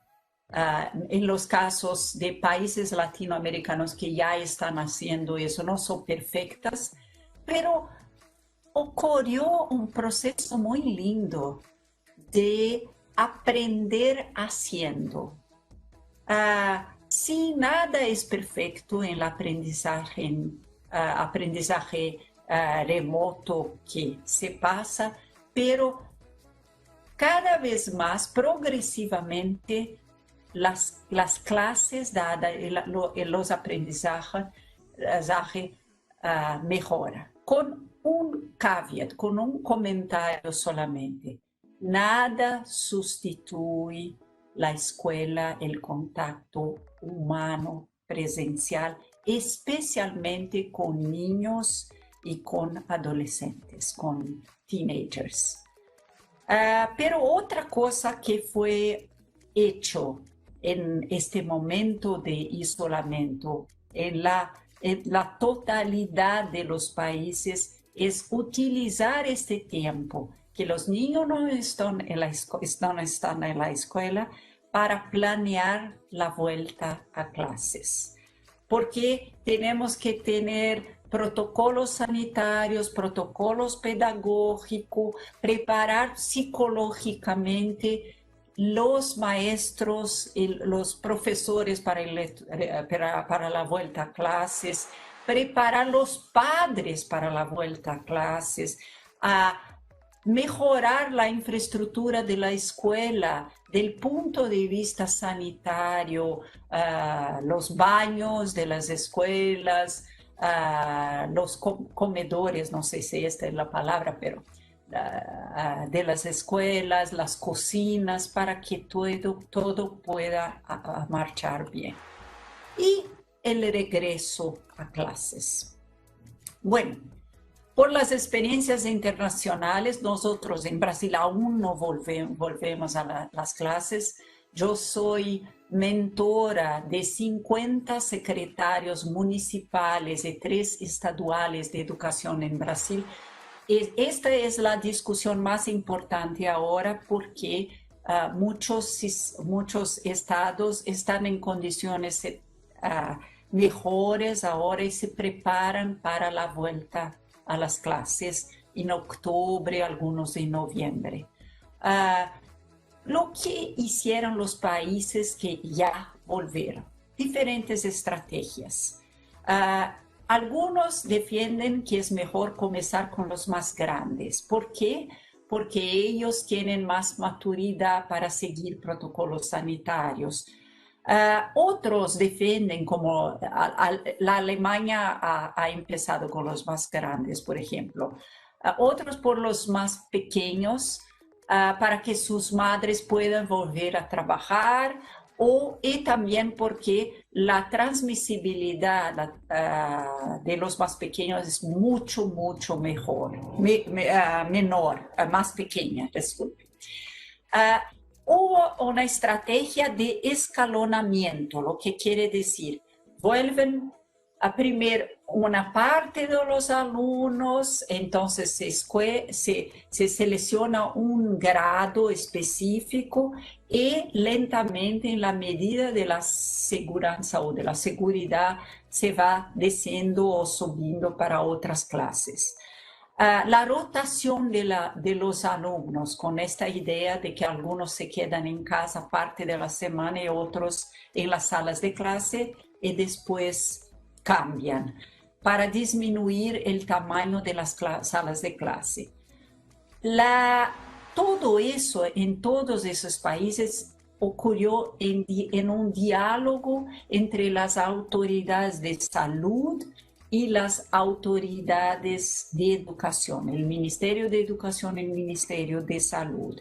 en los casos de países latinoamericanos que ya están haciendo eso, no son perfectas, pero ocurrió un proceso muy lindo de aprender haciendo. Sí, nada es perfecto en el aprendizaje remoto que se pasa, pero cada vez más, progresivamente, las clases dadas y los aprendizajes mejoran. Con un caveat, con un comentario solamente. Nada sustituye la escuela, el contacto humano, presencial, especialmente con niños y con adolescentes, con teenagers. Pero otra cosa que fue hecho en este momento de aislamiento en la totalidad de los países es utilizar este tiempo que los niños no están en la escuela para planear la vuelta a clases. Porque tenemos que tener protocolos sanitarios, protocolos pedagógicos, preparar psicológicamente los maestros y los profesores para la vuelta a clases, preparar los padres para la vuelta a clases, a mejorar la infraestructura de la escuela del punto de vista sanitario, los baños de las escuelas, los comedores, no sé si esta es la palabra, pero de las escuelas, las cocinas, para que todo pueda marchar bien. Y el regreso a clases. Bueno, por las experiencias internacionales, nosotros en Brasil aún no volvemos a las clases. Yo soy mentora de 50 secretarios municipales y 3 estaduales de educación en Brasil. Esta es la discusión más importante ahora porque muchos estados están en condiciones mejores ahora y se preparan para la vuelta a las clases en octubre, algunos en noviembre. Lo que hicieron los países que ya volvieron, diferentes estrategias. Algunos defienden que es mejor comenzar con los más grandes. ¿Por qué? Porque ellos tienen más maturidad para seguir protocolos sanitarios. Otros defienden, como la Alemania ha empezado con los más grandes, por ejemplo. Otros por los más pequeños, para que sus madres puedan volver a trabajar, y también porque la transmisibilidad de los más pequeños es mucho menor, más pequeña, disculpe. Hubo una estrategia de escalonamiento, lo que quiere decir, vuelven a primero una parte de los alumnos, entonces se selecciona un grado específico y lentamente en la medida de la seguridad o de la seguridad se va descendiendo o subiendo para otras clases. La rotación de los alumnos con esta idea de que algunos se quedan en casa parte de la semana y otros en las salas de clase y después cambian para disminuir el tamaño de las salas de clase. Todo eso en todos esos países ocurrió en un diálogo entre las autoridades de salud y las autoridades de educación, el Ministerio de Educación y el Ministerio de Salud,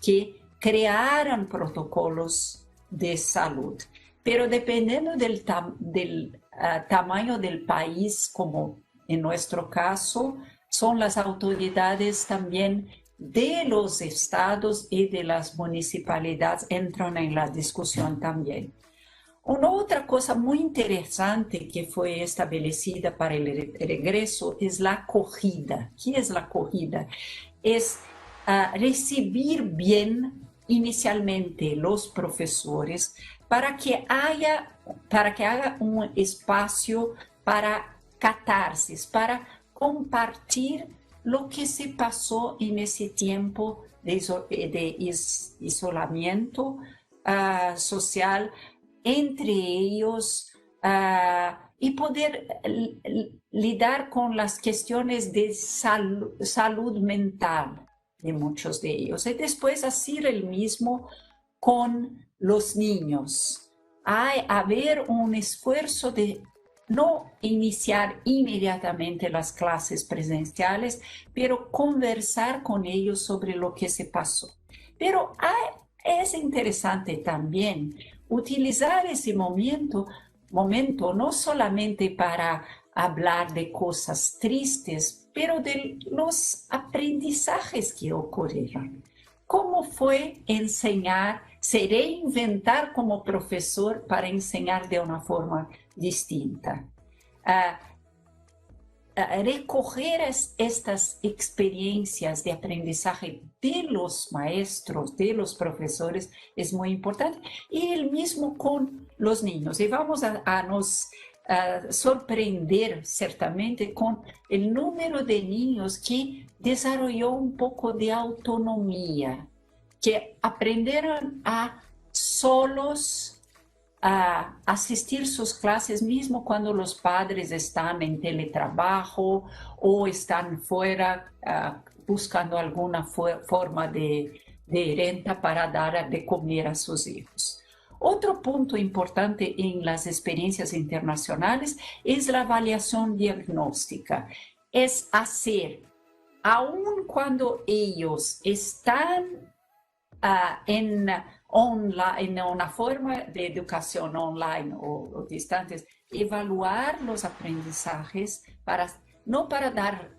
que crearon protocolos de salud. Pero dependiendo del tamaño del país, como en nuestro caso, son las autoridades también de los estados y de las municipalidades entran en la discusión también. Una otra cosa muy interesante que fue establecida para el regreso es la acogida. ¿Qué es la acogida? Es recibir bien inicialmente los profesores para que haga un espacio para catarsis, para compartir lo que se pasó en ese tiempo de isolamiento social entre ellos y poder lidar con las cuestiones de salud mental de muchos de ellos. Y después hacer el mismo con los niños. Hay haber un esfuerzo de no iniciar inmediatamente las clases presenciales, pero conversar con ellos sobre lo que se pasó. Pero es interesante también utilizar ese momento no solamente para hablar de cosas tristes, pero de los aprendizajes que ocurrieron. ¿Cómo fue enseñar, se reinventar como profesor para enseñar de una forma distinta? Recoger estas experiencias de aprendizaje de los maestros, de los profesores, es muy importante. Y el mismo con los niños. Y vamos a nos sorprender certamente con el número de niños que desarrolló un poco de autonomía, que aprendieron a solos a asistir sus clases mismo cuando los padres están en teletrabajo o están fuera buscando alguna forma de renta para dar de comer a sus hijos. Otro punto importante en las experiencias internacionales es la evaluación diagnóstica. Es hacer, aun cuando ellos están en una forma de educación online o distantes, evaluar los aprendizajes no para dar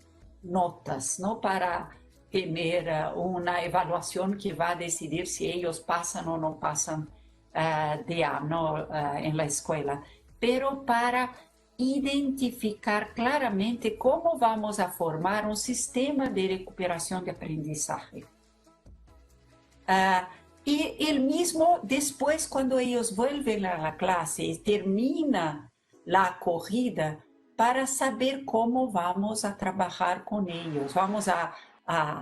notas, no para tener una evaluación que va a decidir si ellos pasan o no pasan de año en la escuela, pero para identificar claramente cómo vamos a formar un sistema de recuperación de aprendizaje. Y el mismo después, cuando ellos vuelven a la clase y termina la acogida, para saber cómo vamos a trabajar con ellos. Vamos a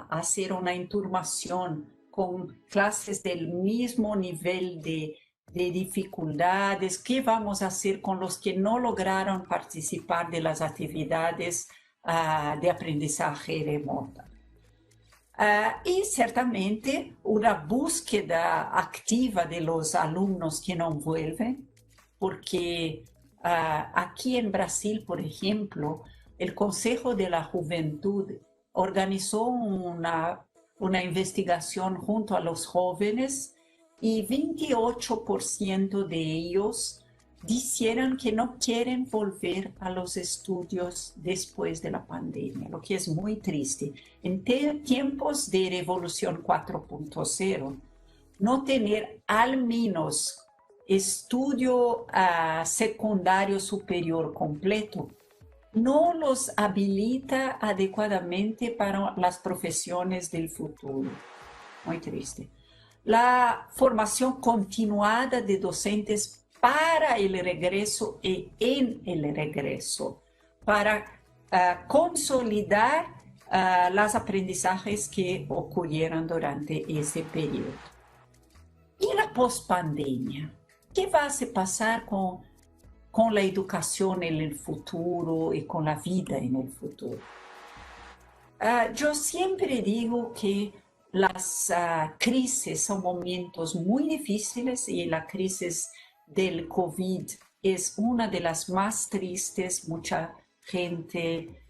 hacer una enturmación con clases del mismo nivel de dificultades. ¿Qué vamos a hacer con los que no lograron participar de las actividades de aprendizaje remota? Y certamente una búsqueda activa de los alumnos que no vuelven, porque aquí en Brasil, por ejemplo, el Consejo de la Juventud organizó una investigación junto a los jóvenes y 28% de ellos dijeron que no quieren volver a los estudios después de la pandemia, lo que es muy triste. En tiempos de Revolución 4.0, no tener al menos estudio secundario superior completo no los habilita adecuadamente para las profesiones del futuro. Muy triste. La formación continuada de docentes para el regreso y en el regreso, para consolidar los aprendizajes que ocurrieron durante ese periodo. Y la pospandemia, ¿qué va a pasar con la educación en el futuro y con la vida en el futuro? Yo siempre digo que las crisis son momentos muy difíciles y la crisis del COVID es una de las más tristes. Mucha gente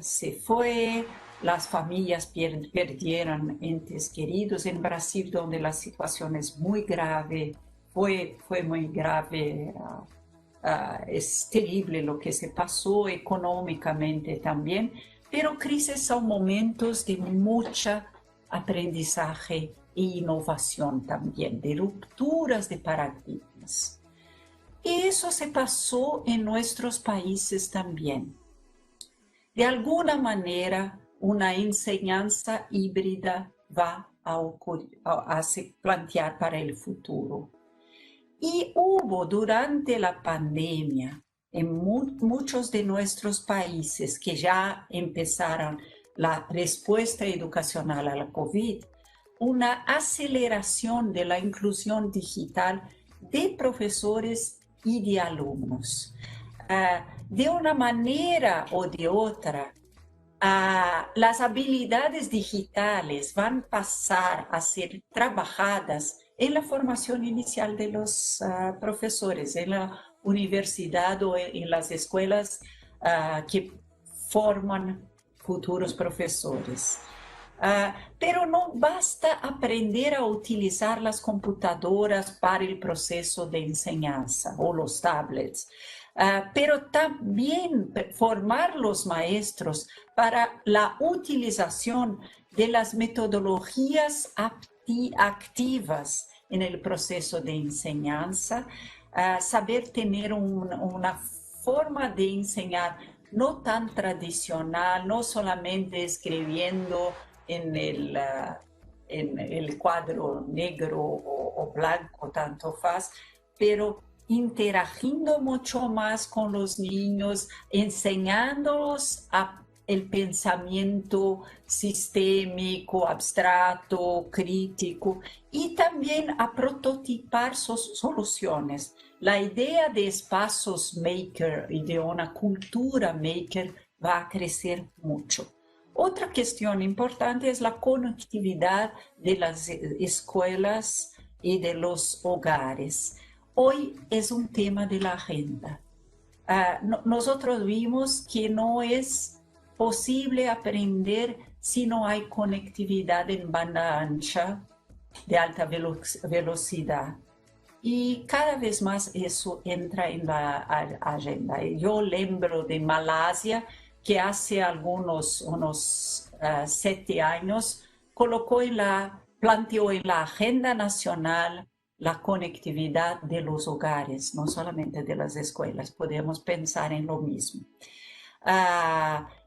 se fue, las familias perdieron entes queridos. En Brasil, donde la situación es muy grave, fue muy grave, es terrible lo que se pasó económicamente también, pero crisis son momentos de mucha aprendizaje e innovación también, de rupturas de paradigmas. Y eso se pasó en nuestros países también. De alguna manera, una enseñanza híbrida va a se plantear para el futuro. Y hubo durante la pandemia, en muchos de nuestros países que ya empezaron la respuesta educacional a la COVID, una aceleración de la inclusión digital de profesores y de alumnos. De una manera o de otra, las habilidades digitales van a pasar a ser trabajadas en la formación inicial de los profesores, en la universidad o en las escuelas que forman futuros profesores. Pero no basta aprender a utilizar las computadoras para el proceso de enseñanza o los tablets, pero también formar los maestros para la utilización de las metodologías activas en el proceso de enseñanza, saber tener una forma de enseñar no tan tradicional, no solamente escribiendo en el cuadro negro o blanco, tanto faz, pero interagiendo mucho más con los niños, enseñándolos el pensamiento sistémico, abstracto, crítico, y también a prototipar sus soluciones. La idea de espacios maker y de una cultura maker va a crecer mucho. Otra cuestión importante es la conectividad de las escuelas y de los hogares. Hoy es un tema de la agenda. Nosotros vimos que no es posible aprender si no hay conectividad en banda ancha de alta velocidad. Y cada vez más eso entra en la agenda. Yo lembro de Malasia, que hace unos 7 años planteó en la agenda nacional la conectividad de los hogares, no solamente de las escuelas. Podemos pensar en lo mismo.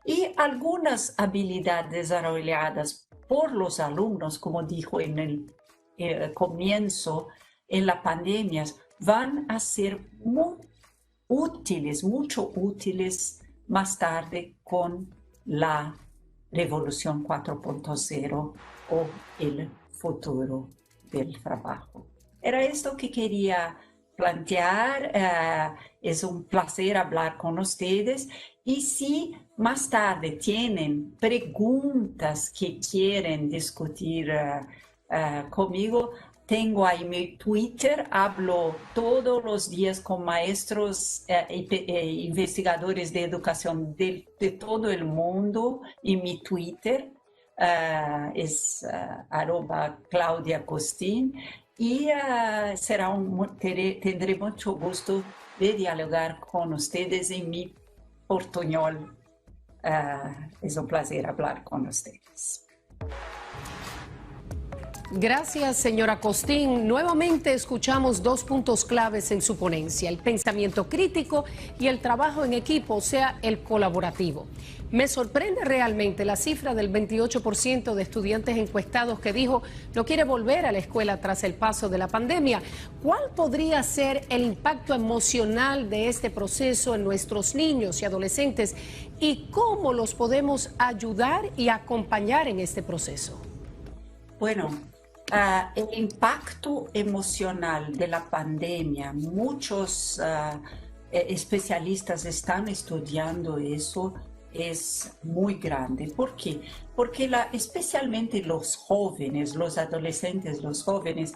Y algunas habilidades desarrolladas por los alumnos, como dijo en el comienzo, en la pandemia, van a ser mucho útiles más tarde con la revolución 4.0 o el futuro del trabajo. Era esto que quería plantear. Es un placer hablar con ustedes. Y si más tarde tienen preguntas que quieren discutir conmigo, tengo ahí mi Twitter, hablo todos los días con maestros e investigadores de educación de todo el mundo, y mi Twitter es @Claudia Costin, y tendré mucho gusto de dialogar con ustedes en mi portuñol. Es un placer hablar con ustedes. Gracias, señora Costin. Nuevamente escuchamos 2 puntos claves en su ponencia: el pensamiento crítico y el trabajo en equipo, o sea, el colaborativo. Me sorprende realmente la cifra del 28% de estudiantes encuestados que dijo no quiere volver a la escuela tras el paso de la pandemia. ¿Cuál podría ser el impacto emocional de este proceso en nuestros niños y adolescentes, y cómo los podemos ayudar y acompañar en este proceso? Bueno, el impacto emocional de la pandemia, muchos especialistas están estudiando eso, es muy grande. ¿Por qué? Porque especialmente los jóvenes, los adolescentes, los jóvenes,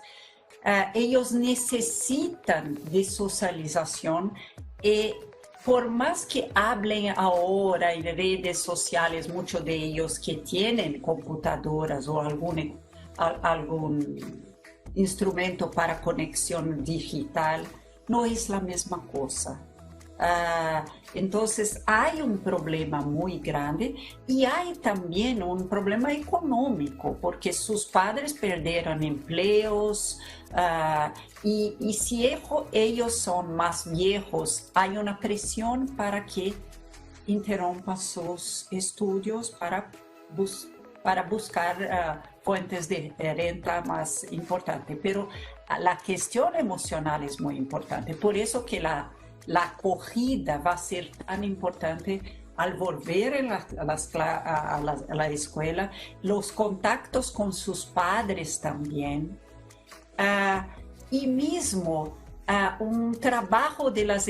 ellos necesitan de socialización. Por más que hablen ahora en redes sociales, muchos de ellos que tienen computadoras o algún instrumento para conexión digital, no es la misma cosa. Entonces hay un problema muy grande, y hay también un problema económico, porque sus padres perdieron empleos, y si ellos son más viejos, hay una presión para que interrumpan sus estudios para buscar fuentes de renta más importantes. Pero la cuestión emocional es muy importante. Por eso que la acogida va a ser tan importante al volver a la escuela, los contactos con sus padres también, y mismo un trabajo de los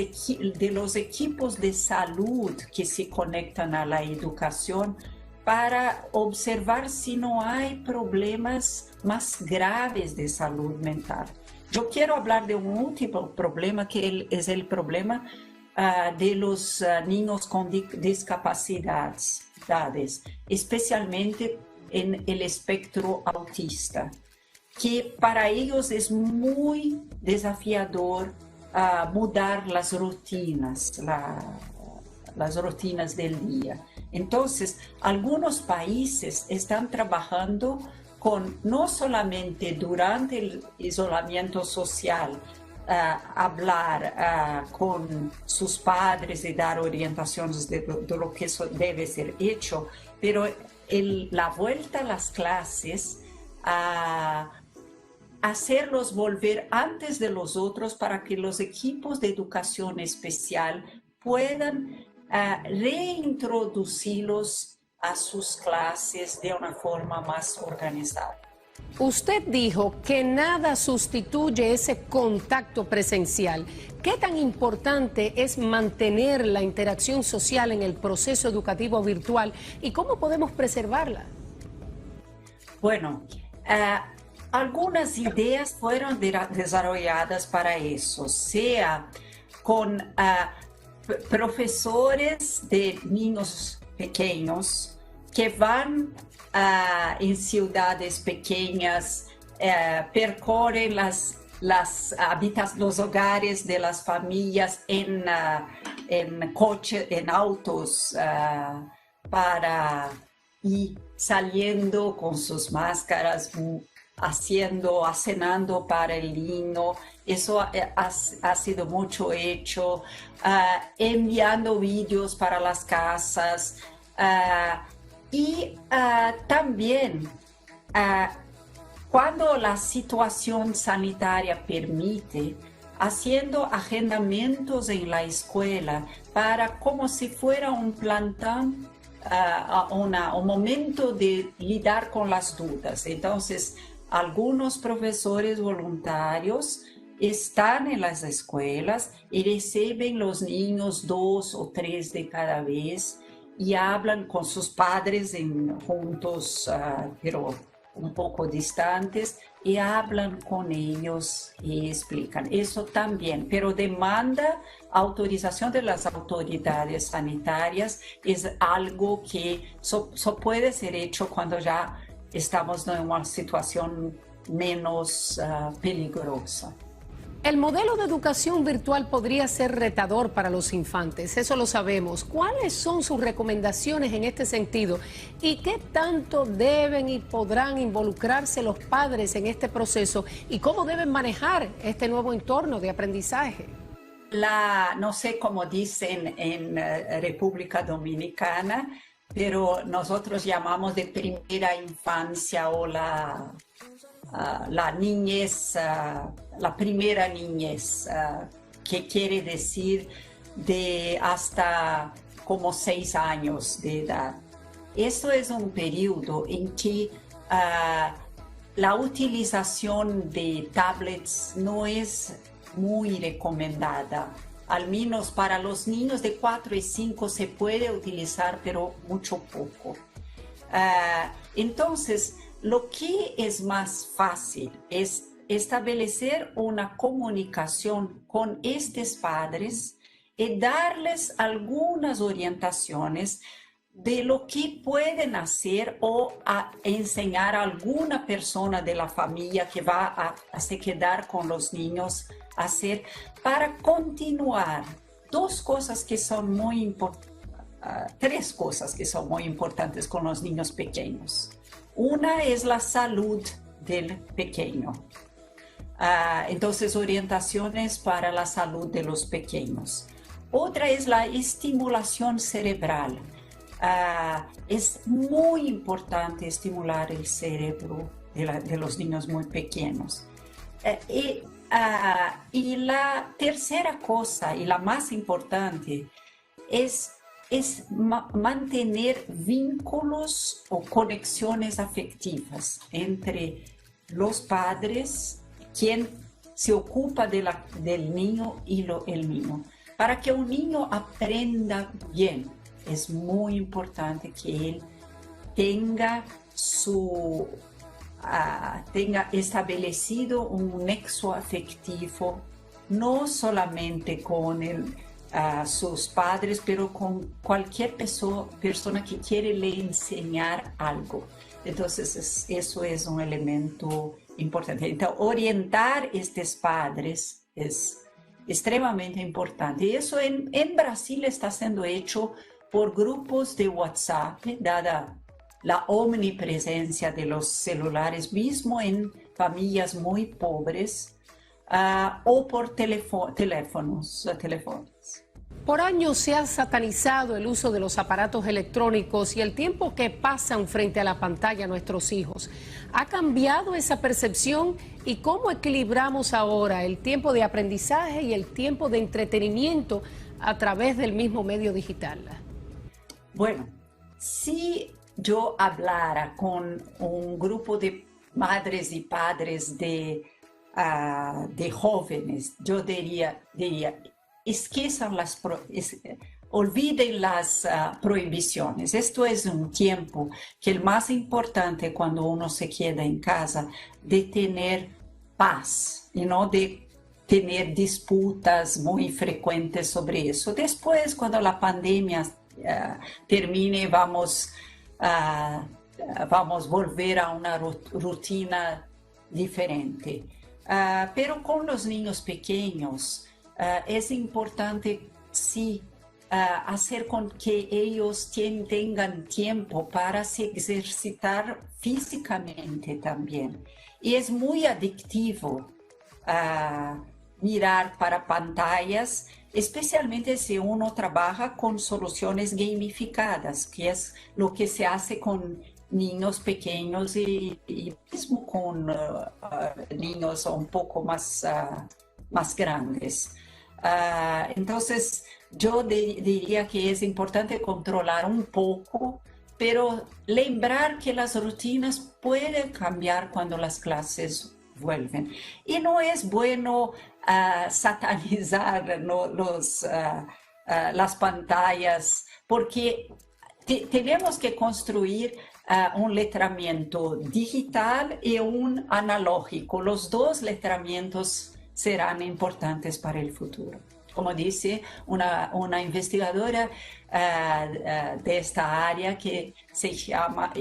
equipos de salud que se conectan a la educación para observar si no hay problemas más graves de salud mental. Yo quiero hablar de un último problema que es el problema de los niños con discapacidades, especialmente en el espectro autista, que para ellos es muy desafiador mudar las rutinas del día. Entonces, algunos países están trabajando con no solamente durante el aislamiento social, hablar con sus padres y dar orientaciones de lo que eso debe ser hecho, pero la vuelta a las clases, hacerlos volver antes de los otros para que los equipos de educación especial puedan reintroducirlos a sus clases de una forma más organizada. Usted dijo que nada sustituye ese contacto presencial. ¿Qué tan importante es mantener la interacción social en el proceso educativo virtual y cómo podemos preservarla? Bueno, algunas ideas fueron desarrolladas para eso, sea con profesores de niños pequeños que van en ciudades pequeñas, percorren los hogares de las familias en coches, en autos, para ir saliendo con sus máscaras, acenando para el niño. Eso ha sido mucho hecho, enviando vídeos para las casas, y también cuando la situación sanitaria permite, haciendo agendamientos en la escuela para como si fuera un plantón, un momento de lidiar con las dudas. Entonces, algunos profesores voluntarios están en las escuelas y reciben los niños 2 o 3 de cada vez y hablan con sus padres juntos, pero un poco distantes, y hablan con ellos y explican. Eso también, pero demanda autorización de las autoridades sanitarias. Es algo que puede ser hecho cuando ya estamos en una situación menos peligrosa. El modelo de educación virtual podría ser retador para los infantes, eso lo sabemos. ¿Cuáles son sus recomendaciones en este sentido? ¿Y qué tanto deben y podrán involucrarse los padres en este proceso? ¿Y cómo deben manejar este nuevo entorno de aprendizaje? No sé cómo dicen en República Dominicana, pero nosotros llamamos de primera infancia o la niñez, la primera niñez, que quiere decir de hasta como 6 años de edad. Eso es un periodo en que la utilización de tablets no es muy recomendada. Al menos para los niños de 4 y 5 se puede utilizar, pero mucho poco. Entonces, lo que es más fácil es establecer una comunicación con estos padres y darles algunas orientaciones de lo que pueden hacer o enseñar a alguna persona de la familia que va a se quedar con los niños a hacer para continuar. 3 cosas que son muy importantes con los niños pequeños. Una es la salud del pequeño. Entonces, orientaciones para la salud de los pequeños. Otra es la estimulación cerebral. Es muy importante estimular el cerebro de los niños muy pequeños. Y la tercera cosa, y la más importante, es es mantener vínculos o conexiones afectivas entre los padres, quien se ocupa del niño y el niño. Para que un niño aprenda bien, es muy importante que él tenga tenga establecido un nexo afectivo, no solamente con sus padres, pero con cualquier persona que quiere le enseñar algo. Entonces, eso es un elemento importante. Entonces, orientar estos padres es extremadamente importante. Y eso en Brasil está siendo hecho por grupos de WhatsApp, dada la omnipresencia de los celulares, mismo en familias muy pobres, o por teléfonos. Por años se ha satanizado el uso de los aparatos electrónicos y el tiempo que pasan frente a la pantalla nuestros hijos. ¿Ha cambiado esa percepción y cómo equilibramos ahora el tiempo de aprendizaje y el tiempo de entretenimiento a través del mismo medio digital? Bueno, si yo hablara con un grupo de madres y padres de jóvenes, yo diría olviden las prohibiciones. Esto es un tiempo que el más importante cuando uno se queda en casa, de tener paz y no de tener disputas muy frecuentes sobre eso. Después, cuando la pandemia termine, vamos a volver a una rutina diferente. Pero con los niños pequeños, es importante, sí, hacer con que ellos tengan tiempo para se ejercitar físicamente también. Y es muy adictivo mirar para pantallas, especialmente si uno trabaja con soluciones gamificadas, que es lo que se hace con niños pequeños y mismo con niños un poco más grandes. Entonces, yo diría que es importante controlar un poco, pero lembrar que las rutinas pueden cambiar cuando las clases vuelven. Y no es bueno satanizar las pantallas, porque tenemos que construir un letramiento digital y un analógico. Los dos letramientos serán importantes para el futuro. Como dice una investigadora de esta área que se llama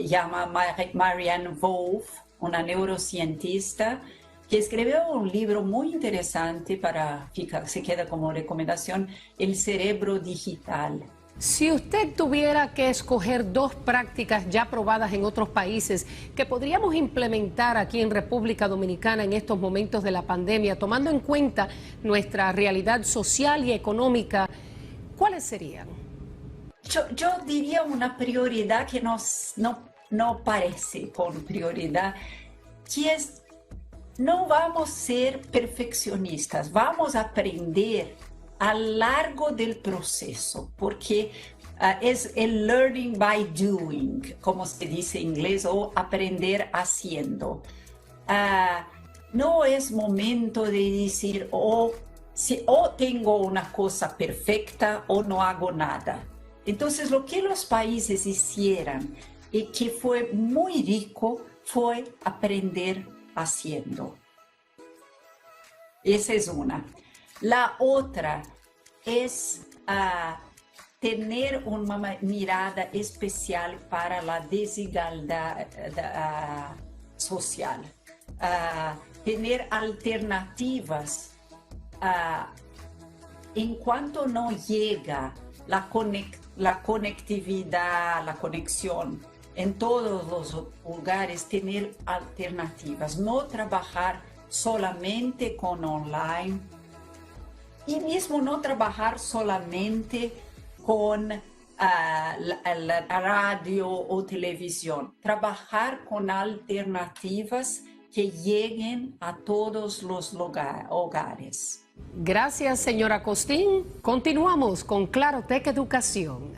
Marianne Wolf, una neurocientista, que escribió un libro muy interesante se queda como recomendación, El cerebro digital. Si usted tuviera que escoger dos prácticas ya probadas en otros países que podríamos implementar aquí en República Dominicana en estos momentos de la pandemia, tomando en cuenta nuestra realidad social y económica, ¿cuáles serían? Yo diría una prioridad que no parece con prioridad, que es, no vamos a ser perfeccionistas, vamos a aprender a lo largo del proceso, porque es el learning by doing, como se dice en inglés, o aprender haciendo. No es momento de decir o tengo una cosa perfecta o no hago nada. Entonces, lo que los países hicieron y que fue muy rico fue aprender haciendo. Esa es una. La otra es tener una mirada especial para la desigualdad social, tener alternativas en cuanto no llega la conectividad, la conexión en todos los lugares, tener alternativas, no trabajar solamente con online y mismo no trabajar solamente con la radio o televisión, trabajar con alternativas que lleguen a todos los hogares. Gracias, señora Costín. Continuamos con Clarotec Educación.